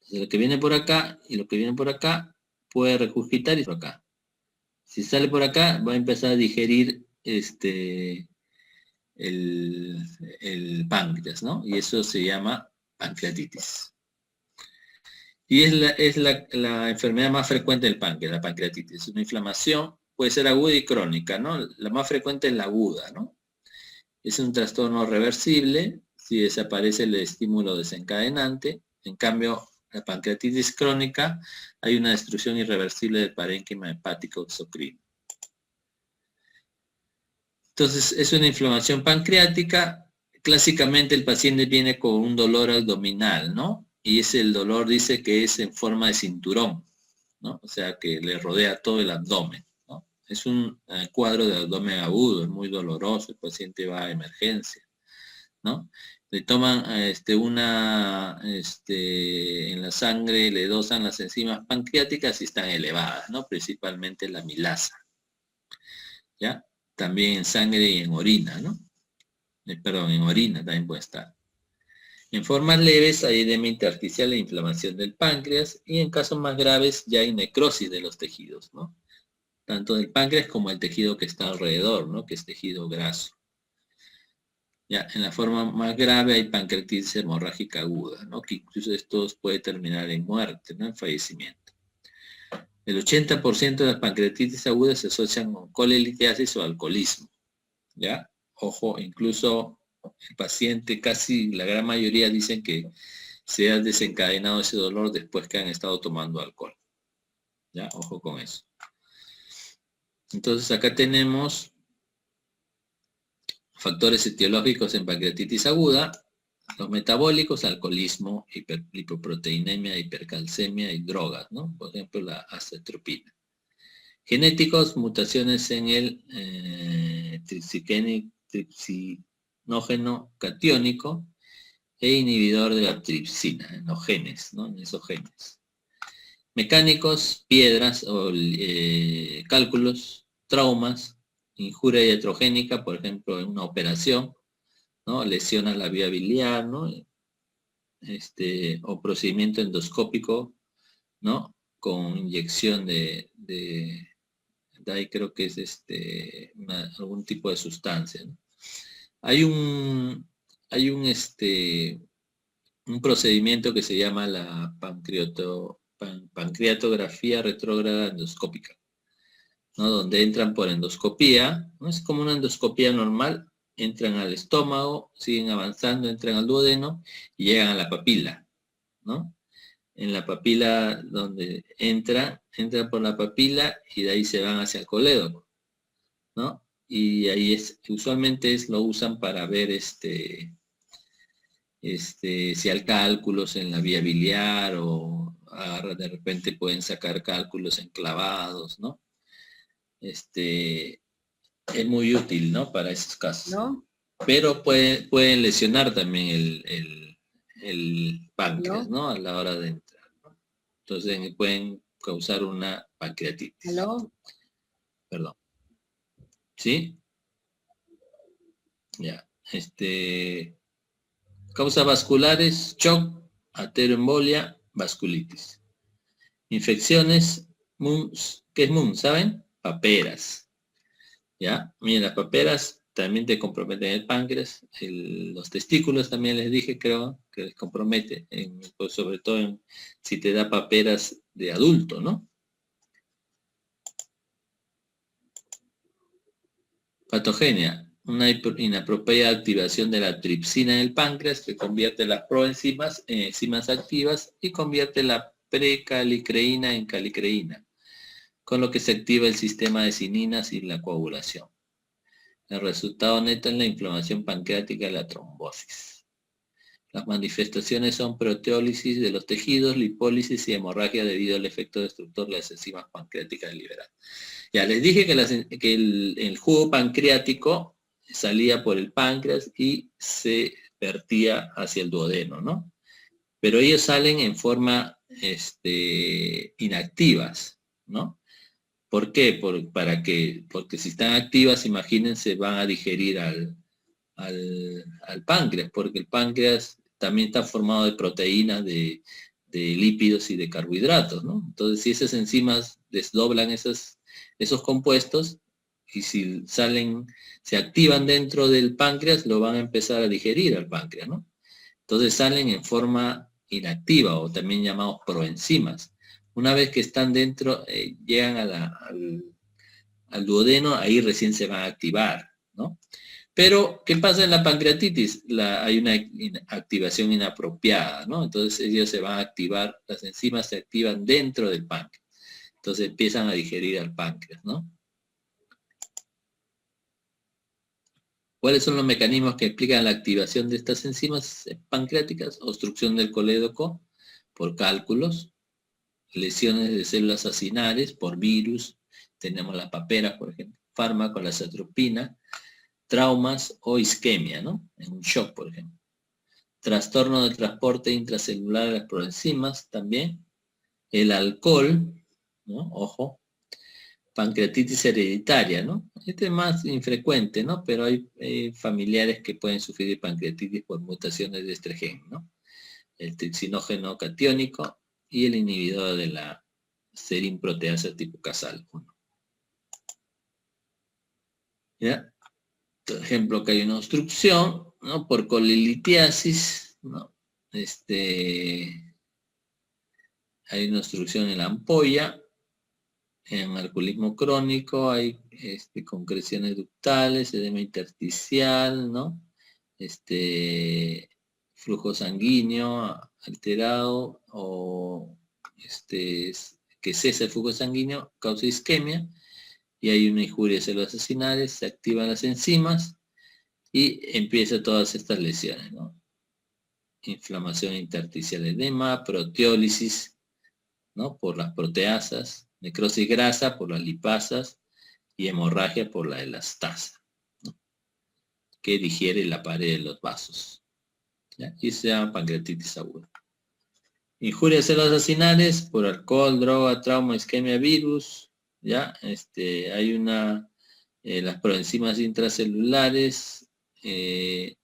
Entonces, lo que viene por acá y lo que viene por acá puede regurgitar y por acá. Si sale por acá, va a empezar a digerir el páncreas, ¿no? Y eso se llama pancreatitis. Y es la enfermedad más frecuente del páncreas, la pancreatitis. Es una inflamación, puede ser aguda y crónica, ¿no? La más frecuente es la aguda, ¿no? Es un trastorno reversible si desaparece el estímulo desencadenante. En cambio, la pancreatitis crónica, hay una destrucción irreversible del parénquima hepático exocrino. Entonces, es una inflamación pancreática. Clásicamente el paciente viene con un dolor abdominal, ¿no? Y el dolor dice que es en forma de cinturón, ¿no? O sea, que le rodea todo el abdomen, ¿no? Es un cuadro de abdomen agudo, es muy doloroso, el paciente va a emergencia, ¿no? Le toman en la sangre, le dosan las enzimas pancreáticas y están elevadas, ¿no? Principalmente la amilasa, ¿ya? También en sangre y en orina, ¿no? Perdón, en orina también puede estar. En formas leves hay edema intersticial e inflamación del páncreas, y en casos más graves ya hay necrosis de los tejidos, ¿no? Tanto del páncreas como el tejido que está alrededor, ¿no? Que es tejido graso. Ya, en la forma más grave hay pancreatitis hemorrágica aguda, ¿no? Que incluso esto puede terminar en muerte, ¿no? En fallecimiento. El 80% de las pancreatitis agudas se asocian con colelitiasis o alcoholismo, ¿ya? Ojo, incluso el paciente, casi la gran mayoría dicen que se ha desencadenado ese dolor después que han estado tomando alcohol. ¿Ya? Ojo con eso. Entonces acá tenemos factores etiológicos en pancreatitis aguda, los metabólicos, alcoholismo, lipoproteinemia, hipercalcemia y drogas, ¿no? Por ejemplo, la acetropina. Genéticos, mutaciones en el tripsinógeno catiónico e inhibidor de la tripsina, en los genes, ¿no? En esos genes. Mecánicos, piedras o cálculos, traumas, injuria iatrogénica, por ejemplo, en una operación, ¿no? Lesiona la vía biliar, ¿no? O procedimiento endoscópico, ¿no? Con inyección de ahí creo que es algún tipo de sustancia, ¿no? Hay un procedimiento que se llama la pancreatografía retrógrada endoscópica, ¿no? Donde entran por endoscopía, ¿no? Es como una endoscopía normal, entran al estómago, siguen avanzando, entran al duodeno y llegan a la papila, ¿no? En la papila donde entran por la papila y de ahí se van hacia el colédoco, ¿no? Y ahí usualmente lo usan para ver si hay cálculos en la vía biliar o de repente pueden sacar cálculos enclavados, ¿no? es muy útil, ¿no? Para esos casos. ¿No? Pero pueden lesionar también el páncreas, ¿no? A la hora de entrar, ¿no? Entonces pueden causar una pancreatitis. ¿Aló? Perdón. ¿Sí? Ya. Causas vasculares, shock, arterioembolia, vasculitis. Infecciones, MUMS. ¿Qué es MUMS? ¿Saben? Paperas. ¿Ya? Miren, las paperas también te comprometen el páncreas, los testículos también les dije, creo, que les compromete, pues sobre todo si te da paperas de adulto, ¿no? Patogenia, una inapropiada activación de la tripsina en el páncreas que convierte las proenzimas en enzimas activas y convierte la precalicreína en calicreína, con lo que se activa el sistema de cininas y la coagulación. El resultado neto es la inflamación pancreática y la trombosis. Las manifestaciones son proteólisis de los tejidos, lipólisis y hemorragia debido al efecto destructor de las enzimas pancreáticas liberadas. Ya les dije que el jugo pancreático salía por el páncreas y se vertía hacia el duodeno, ¿no? Pero ellos salen en forma inactivas, ¿no? ¿Por qué? Porque si están activas, imagínense, van a digerir al páncreas, porque el páncreas también está formado de proteínas, de lípidos y de carbohidratos, ¿no? Entonces, si esas enzimas desdoblan esos compuestos, y si se activan dentro del páncreas, lo van a empezar a digerir al páncreas, ¿no? Entonces salen en forma inactiva, o también llamados proenzimas. Una vez que están dentro, llegan al duodeno, ahí recién se van a activar, ¿no? Pero, ¿qué pasa en la pancreatitis? Hay una activación inapropiada, ¿no? Entonces ellos se van a activar, las enzimas se activan dentro del páncreas. Entonces empiezan a digerir al páncreas, ¿no? ¿Cuáles son los mecanismos que explican la activación de estas enzimas pancreáticas? Obstrucción del colédoco por cálculos, lesiones de células acinares por virus, tenemos las paperas, por ejemplo, fármaco, la atropina, traumas o isquemia, ¿no? En un shock, por ejemplo. Trastorno del transporte intracelular de las proenzimas también. El alcohol, ¿no? Ojo. Pancreatitis hereditaria, ¿no? Este es más infrecuente, ¿no? Pero hay familiares que pueden sufrir de pancreatitis por mutaciones de este gen, ¿no? El tripsinógeno catiónico y el inhibidor de la serin-proteasa tipo casal 1. ¿Ya? Por ejemplo, que hay una obstrucción, ¿no? Por colilitiasis, ¿no? Hay una obstrucción en la ampolla. En alcoholismo crónico hay concreciones ductales, edema intersticial, ¿no? Flujo sanguíneo alterado o que cesa el flujo sanguíneo, causa isquemia, y hay una injuria de células acinares, se activan las enzimas y empieza todas estas lesiones, ¿no? Inflamación intersticial, edema, proteólisis, ¿no? Por las proteasas, necrosis grasa por las lipasas y hemorragia por la elastasa, ¿no? Que digiere la pared de los vasos, ¿ya? Y se llama pancreatitis aguda. Injuria de células acinares por alcohol, droga, trauma, isquemia, virus, ¿ya? Hay las proenzimas intracelulares y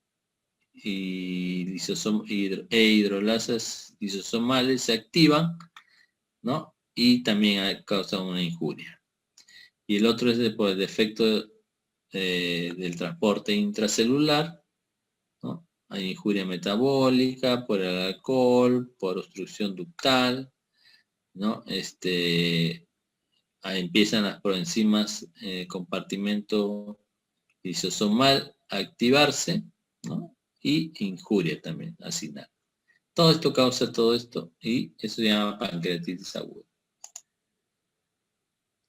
hidrolasas lisosomales se activan, ¿no? Y también causan una injuria. Y el otro es por el defecto del transporte intracelular, ¿no? Hay injuria metabólica por el alcohol, por obstrucción ductal, ¿no? Ahí empiezan las proenzimas compartimento lisosomal a activarse, ¿no? Y injuria también, acinar. Todo esto causa todo esto y eso se llama pancreatitis aguda.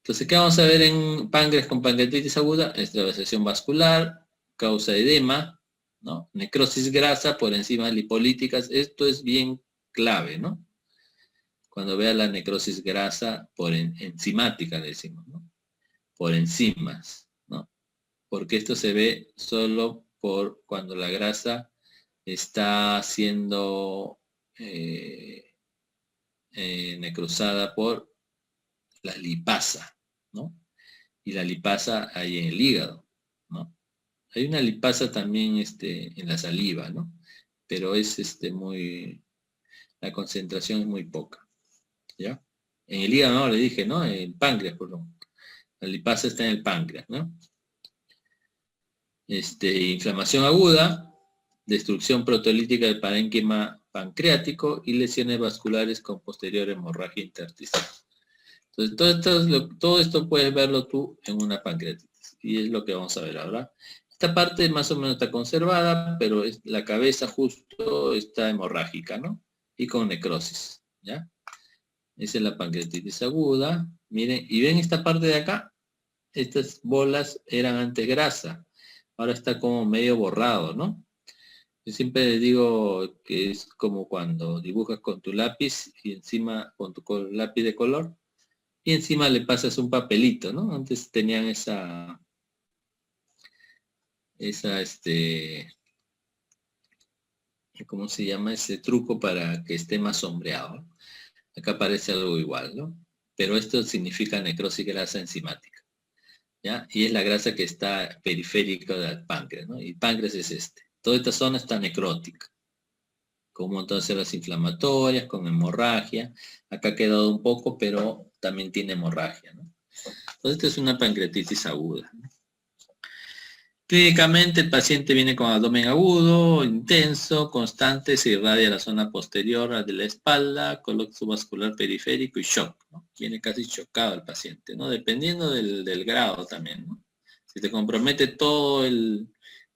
Entonces, ¿qué vamos a ver en páncreas con pancreatitis aguda? Extravasación vascular, causa edema, ¿no? Necrosis grasa por enzimas lipolíticas. Esto es bien clave, ¿no? Cuando vea la necrosis grasa por enzimática, le decimos, ¿no? por enzimas, ¿no? Porque esto se ve solo por cuando la grasa está siendo necrosada por la lipasa, ¿no? Y la lipasa hay en el hígado, ¿no? Hay una lipasa también en la saliva, ¿no? Pero es la concentración es muy poca, ¿ya? En el hígado no, le dije, ¿no? En el páncreas, perdón. La lipasa está en el páncreas, ¿no? Inflamación aguda, destrucción proteolítica del parénquima pancreático y lesiones vasculares con posterior hemorragia intersticial. Entonces, todo esto puedes verlo tú en una pancreatitis. Y es lo que vamos a ver ahora. Esta parte más o menos está conservada, pero la cabeza justo está hemorrágica, ¿no? Y con necrosis, ¿ya? Esa es la pancreatitis aguda. Miren, y ven esta parte de acá. Estas bolas eran antes grasa. Ahora está como medio borrado, ¿no? Yo siempre les digo que es como cuando dibujas con tu lápiz y encima con tu lápiz de color y encima le pasas un papelito, ¿no? Antes tenían ¿cómo se llama? Ese truco para que esté más sombreado. Acá parece algo igual, ¿no? Pero esto significa necrosis grasa enzimática, ¿ya? Y es la grasa que está periférica del páncreas, ¿no? Y el páncreas es Toda esta zona está necrótica, con un montón de células inflamatorias, con hemorragia. Acá ha quedado un poco, pero también tiene hemorragia, ¿no? Entonces, esta es una pancreatitis aguda, ¿no? Clínicamente, el paciente viene con abdomen agudo, intenso, constante, se irradia la zona posterior de la espalda, colapso vascular periférico y shock, ¿no? Viene casi chocado el paciente, ¿no? Dependiendo del grado también, ¿no? Si te compromete todo el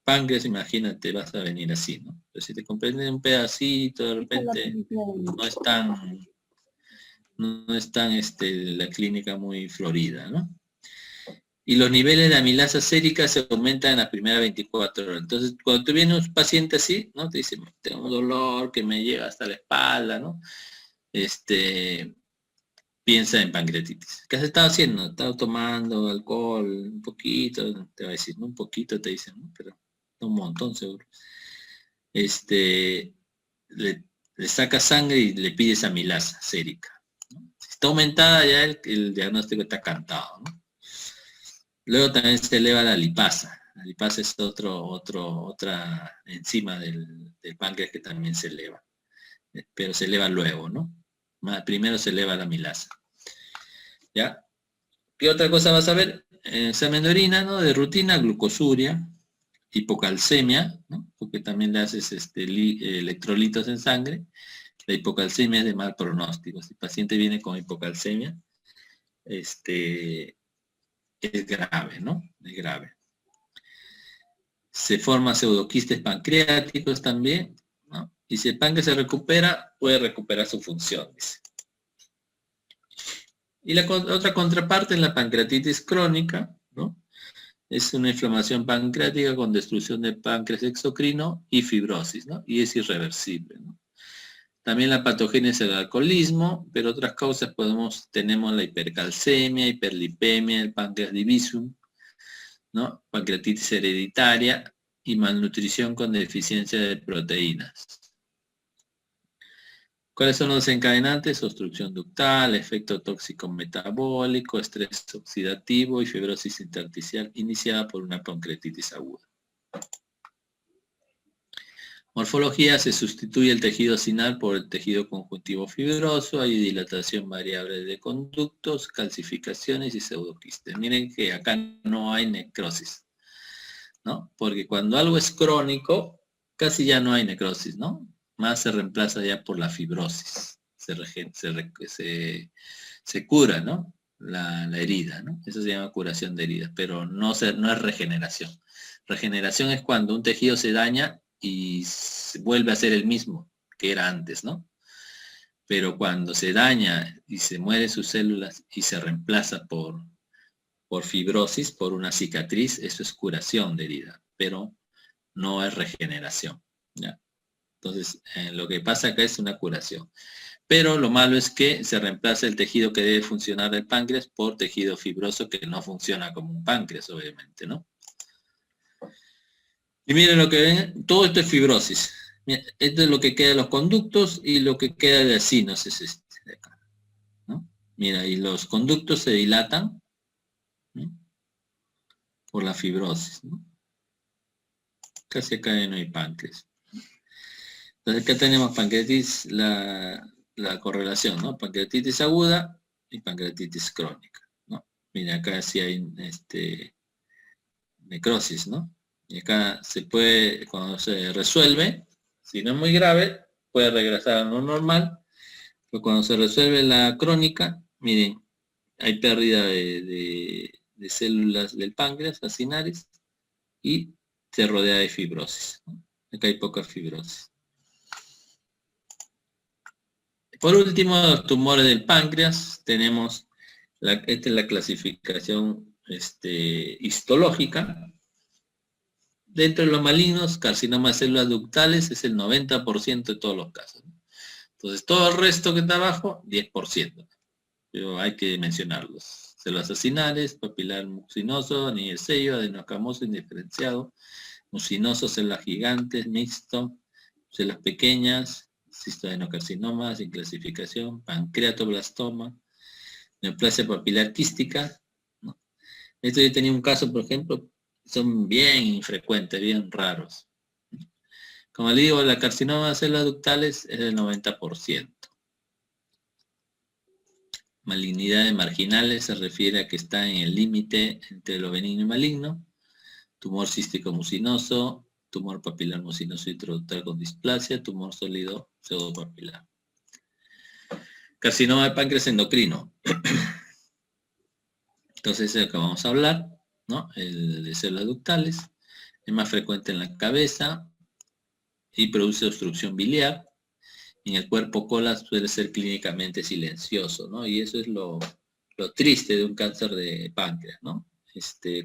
páncreas, imagínate, vas a venir así, ¿no? Pero si te comprende un pedacito, de repente, no es tan la clínica muy florida, ¿no? Y los niveles de amilasa sérica se aumentan en las primeras 24 horas. Entonces, cuando tú vienes un paciente así, ¿no? Te dice, tengo un dolor que me llega hasta la espalda, ¿no? Piensa en pancreatitis. ¿Qué has estado haciendo? He estado tomando alcohol, un poquito, te va a decir, ¿no? Un poquito te dicen, ¿no? Pero un montón seguro. Le saca sangre y le pides amilasa sérica, ¿no? Si está aumentada ya el diagnóstico está cantado, ¿no? Luego también se eleva la lipasa. La lipasa es otra enzima del páncreas que también se eleva. Pero se eleva luego, ¿no? Primero se eleva la amilasa. ¿Ya? ¿Qué otra cosa vas a ver? Examen de orina, ¿no? De rutina, glucosuria, hipocalcemia, ¿no? Porque también le haces electrolitos en sangre. La hipocalcemia es de mal pronóstico. Si el paciente viene con hipocalcemia, es grave, ¿no? Es grave. Se forman pseudoquistes pancreáticos también, ¿no? Y si el páncreas se recupera, puede recuperar su función, dice. Y la otra contraparte es la pancreatitis crónica, ¿no? Es una inflamación pancreática con destrucción del páncreas exocrino y fibrosis, ¿no? Y es irreversible, ¿no? También la patogénesis del alcoholismo, pero otras causas tenemos la hipercalcemia, hiperlipemia, el páncreas divisum, ¿no? Pancreatitis hereditaria y malnutrición con deficiencia de proteínas. ¿Cuáles son los desencadenantes? Obstrucción ductal, efecto tóxico metabólico, estrés oxidativo y fibrosis intersticial iniciada por una pancreatitis aguda. Morfología: se sustituye el tejido sinal por el tejido conjuntivo fibroso, hay dilatación variable de conductos, calcificaciones y pseudoquistes. Miren que acá no hay necrosis, ¿no? Porque cuando algo es crónico, casi ya no hay necrosis, ¿no? Más se reemplaza ya por la fibrosis, se cura, ¿no? La herida, ¿no? Eso se llama curación de heridas, pero no es regeneración. Regeneración es cuando un tejido se daña y vuelve a ser el mismo que era antes, ¿no? Pero cuando se daña y se mueren sus células y se reemplaza por fibrosis, por una cicatriz, eso es curación de herida, pero no es regeneración, ¿ya? Entonces, lo que pasa acá es una curación. Pero lo malo es que se reemplaza el tejido que debe funcionar del páncreas por tejido fibroso que no funciona como un páncreas, obviamente, ¿no? Y miren lo que ven, todo esto es fibrosis. Mira, esto es lo que queda de los conductos y lo que queda de acinos es este de acá, ¿no? Mira, y los conductos se dilatan, ¿no? Por la fibrosis, ¿no? Casi acá no hay páncreas. Entonces acá tenemos pancreatitis, la correlación, ¿no? Pancreatitis aguda y pancreatitis crónica, ¿no? Mira, acá sí hay necrosis, ¿no? Y acá se puede, cuando se resuelve, si no es muy grave, puede regresar a lo normal, pero cuando se resuelve la crónica, miren, hay pérdida de células del páncreas, acinares, y se rodea de fibrosis, ¿no? Acá hay poca fibrosis. Por último, los tumores del páncreas, tenemos, esta es la clasificación histológica. Dentro de los malignos, carcinoma de células ductales es el 90% de todos los casos. Entonces, todo el resto que está abajo, 10%. Pero hay que mencionarlos. Células acinares, papilar mucinoso, anillo sello, adenocamoso indiferenciado, mucinoso, células gigantes, mixto, células pequeñas, cistoadenocarcinoma sin clasificación, pancreatoblastoma, neoplasia papilar quística, ¿no? Esto yo tenía un caso, por ejemplo, son bien infrecuentes, bien raros. Como le digo, la carcinoma de células ductales es del 90%. Malignidades marginales se refiere a que está en el límite entre lo benigno y maligno. Tumor cístico mucinoso, tumor papilar mucinoso intraductal con displasia, tumor sólido pseudopapilar. Carcinoma de páncreas endocrino. Entonces es de lo que vamos a hablar, ¿no? El de células ductales. Es más frecuente en la cabeza y produce obstrucción biliar. En el cuerpo cola suele ser clínicamente silencioso, ¿no? Y eso es lo triste de un cáncer de páncreas, ¿no?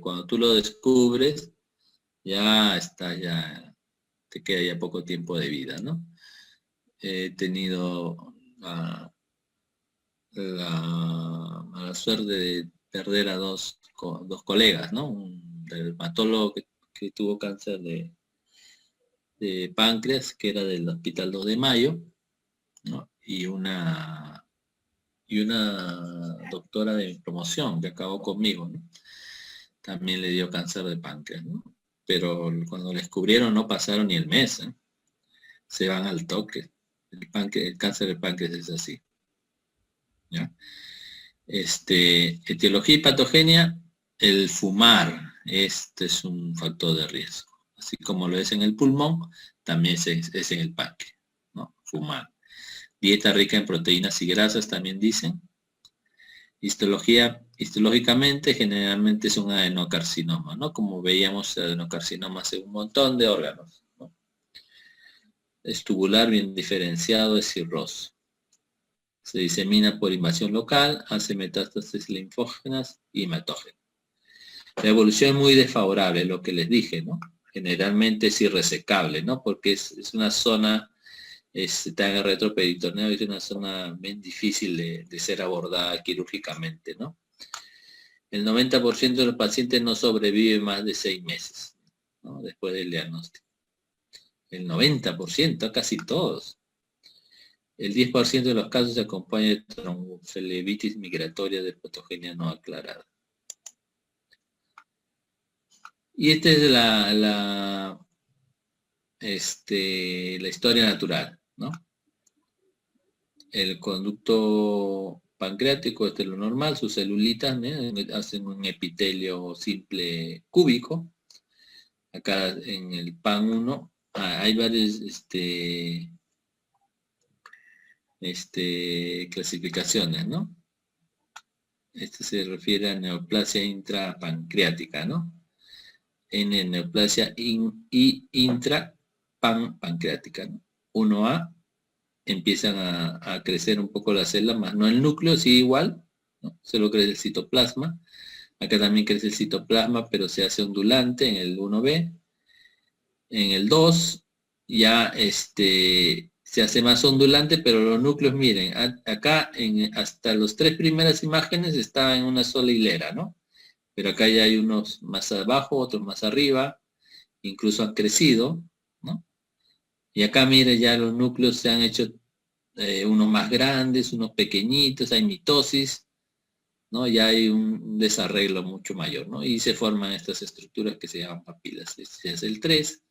Cuando tú lo descubres, ya te queda ya poco tiempo de vida, ¿no? He tenido la suerte de perder a dos colegas, ¿no? Un dermatólogo que tuvo cáncer de páncreas, que era del Hospital 2 de Mayo, ¿no? Y una doctora de promoción que acabó conmigo, ¿no? También le dio cáncer de páncreas, ¿no? Pero cuando le descubrieron no pasaron ni el mes, ¿eh? Se van al toque. El cáncer de páncreas es así, ¿ya? Etiología y patogenia, el fumar, este es un factor de riesgo. Así como lo es en el pulmón, también es en el páncreas, ¿no? Fumar. Dieta rica en proteínas y grasas, también dicen. Histológicamente, generalmente es un adenocarcinoma, ¿no? Como veíamos, adenocarcinoma en un montón de órganos, ¿no? Es tubular, bien diferenciado, es cirroso. Se disemina por invasión local, hace metástasis linfógenas y hematógenas. La evolución es muy desfavorable, lo que les dije, ¿no? Generalmente es irresecable, ¿no? Porque es una zona, está en el retroperitoneo, es una zona bien difícil de ser abordada quirúrgicamente, ¿no? El 90% de los pacientes no sobrevive más de 6 meses, ¿no? Después del diagnóstico. El 90%, casi todos. El 10% de los casos se acompaña de tromboflebitis migratoria de patogenia no aclarada. Y esta es la historia natural, ¿no? El conducto pancreático, este es lo normal, sus celulitas, ¿no? Hacen un epitelio simple cúbico. Acá en el PAN1 hay varias clasificaciones, ¿no? Este se refiere a neoplasia intrapancreática, ¿no? En neoplasia intrapancreática, ¿no? 1A, empiezan a crecer un poco las células, más no el núcleo, sí igual, ¿no? Solo crece el citoplasma. Acá también crece el citoplasma, pero se hace ondulante en el 1B. En el 2 ya se hace más ondulante, pero los núcleos, miren, acá hasta las 3 primeras imágenes estaban en una sola hilera, ¿no? Pero acá ya hay unos más abajo, otros más arriba, incluso han crecido, ¿no? Y acá, mire, ya los núcleos se han hecho unos más grandes, unos pequeñitos, hay mitosis, ¿no? Ya hay un desarreglo mucho mayor, ¿no? Y se forman estas estructuras que se llaman papilas. Este es el 3.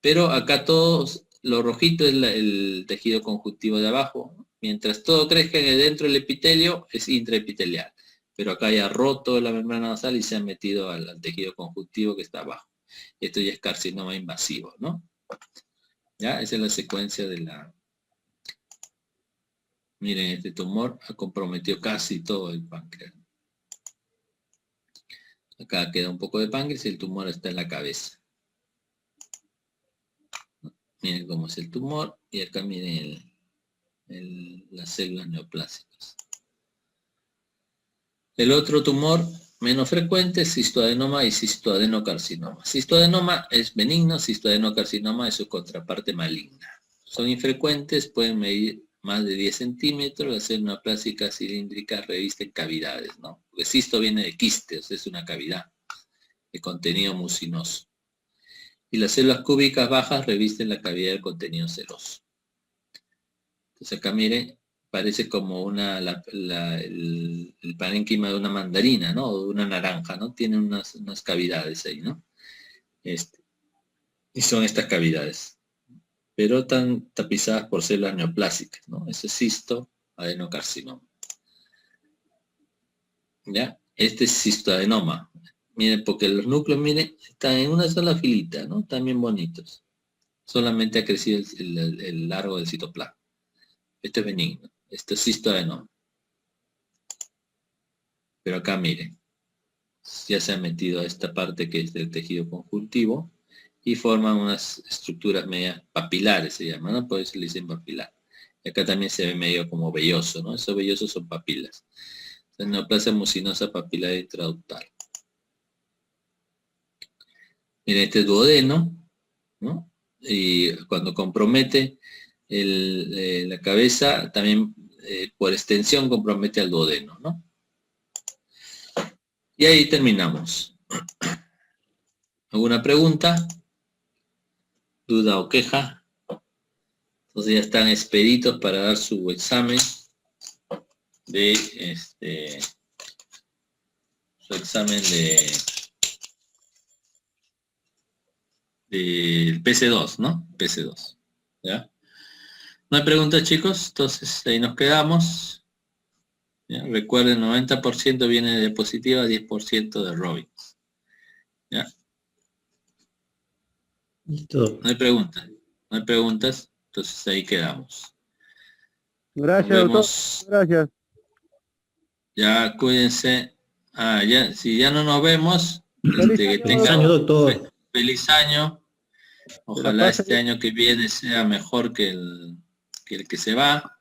Pero acá todos, lo rojito es el tejido conjuntivo de abajo, ¿no? Mientras todo crezca dentro del epitelio, es intraepitelial. Pero acá ya roto la membrana basal y se ha metido al tejido conjuntivo que está abajo. Esto ya es carcinoma invasivo, ¿no? Ya, esa es la secuencia de la... Miren, este tumor ha comprometido casi todo el páncreas. Acá queda un poco de páncreas y el tumor está en la cabeza. Miren cómo es el tumor y acá miren las células neoplásicas. El otro tumor menos frecuente es cistoadenoma y cistoadenocarcinoma. Cistoadenoma es benigno, cistoadenocarcinoma es su contraparte maligna. Son infrecuentes, pueden medir más de 10 centímetros, la célula neoplásica cilíndrica reviste en cavidades, ¿no? Porque cisto viene de quiste, o sea, es una cavidad de contenido mucinoso. Y las células cúbicas bajas revisten la cavidad del contenido seroso. Entonces acá miren, parece como el parénquima de una mandarina, ¿no? O de una naranja, ¿no? Tiene unas cavidades ahí, ¿no? Y son estas cavidades. Pero están tapizadas por células neoplásicas, ¿no? Ese es cistoadenocarcinoma. ¿Ya? Este es cistoadenoma. Miren, porque los núcleos, miren, están en una sola filita, ¿no? Están bien bonitos. Solamente ha crecido el largo del citoplasma. Este es benigno. Este es cistoadenoma. Pero acá, miren, ya se ha metido a esta parte que es del tejido conjuntivo y forman unas estructuras medias papilares, se llaman, ¿no? Por eso le dicen papilar. Y acá también se ve medio como velloso, ¿no? Esos vellosos son papilas. La neoplasia mucinosa papilar intraductal. Miren, este es duodeno, ¿no? Y cuando compromete la cabeza, también por extensión compromete al duodeno, ¿no? Y ahí terminamos. ¿Alguna pregunta? ¿Duda o queja? Entonces ya están expeditos para dar su examen de del PC2, ¿no? PC2. ¿Ya? ¿No hay preguntas, chicos? Entonces ahí nos quedamos. ¿Ya? Recuerden, 90% viene de diapositiva, 10% de Robbins. ¿Ya? Listo. No hay preguntas. No hay preguntas. Entonces ahí quedamos. Gracias, doctor. Gracias. Ya, cuídense. Ya, si ya no nos vemos, Feliz que año. Feliz tengan año, doctor. feliz año. Ojalá este año que viene sea mejor que el que se va,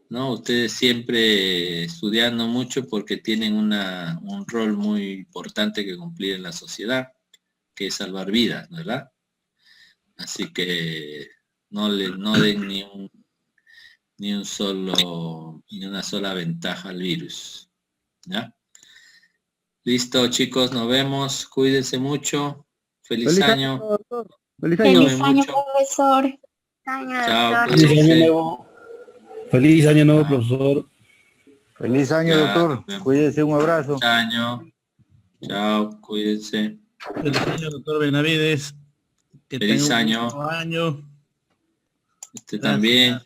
¿no? Ustedes siempre estudiando mucho porque tienen un rol muy importante que cumplir en la sociedad, que es salvar vidas, ¿verdad? Así que no den ni una sola ventaja al virus. ¿Ya? Listo, chicos, nos vemos. Cuídense mucho. Feliz año. Doctor. Feliz año. Feliz año, mucho. profesor. Año, Chao, doctor. cuídense. Feliz año nuevo. Feliz año nuevo, Ah. profesor. Feliz año, Ya, doctor. nos vemos. Cuídese, un abrazo. Feliz año. Chao, cuídense. Feliz año, doctor Benavides. Que Feliz tenga un año. buen año. Usted Gracias. también.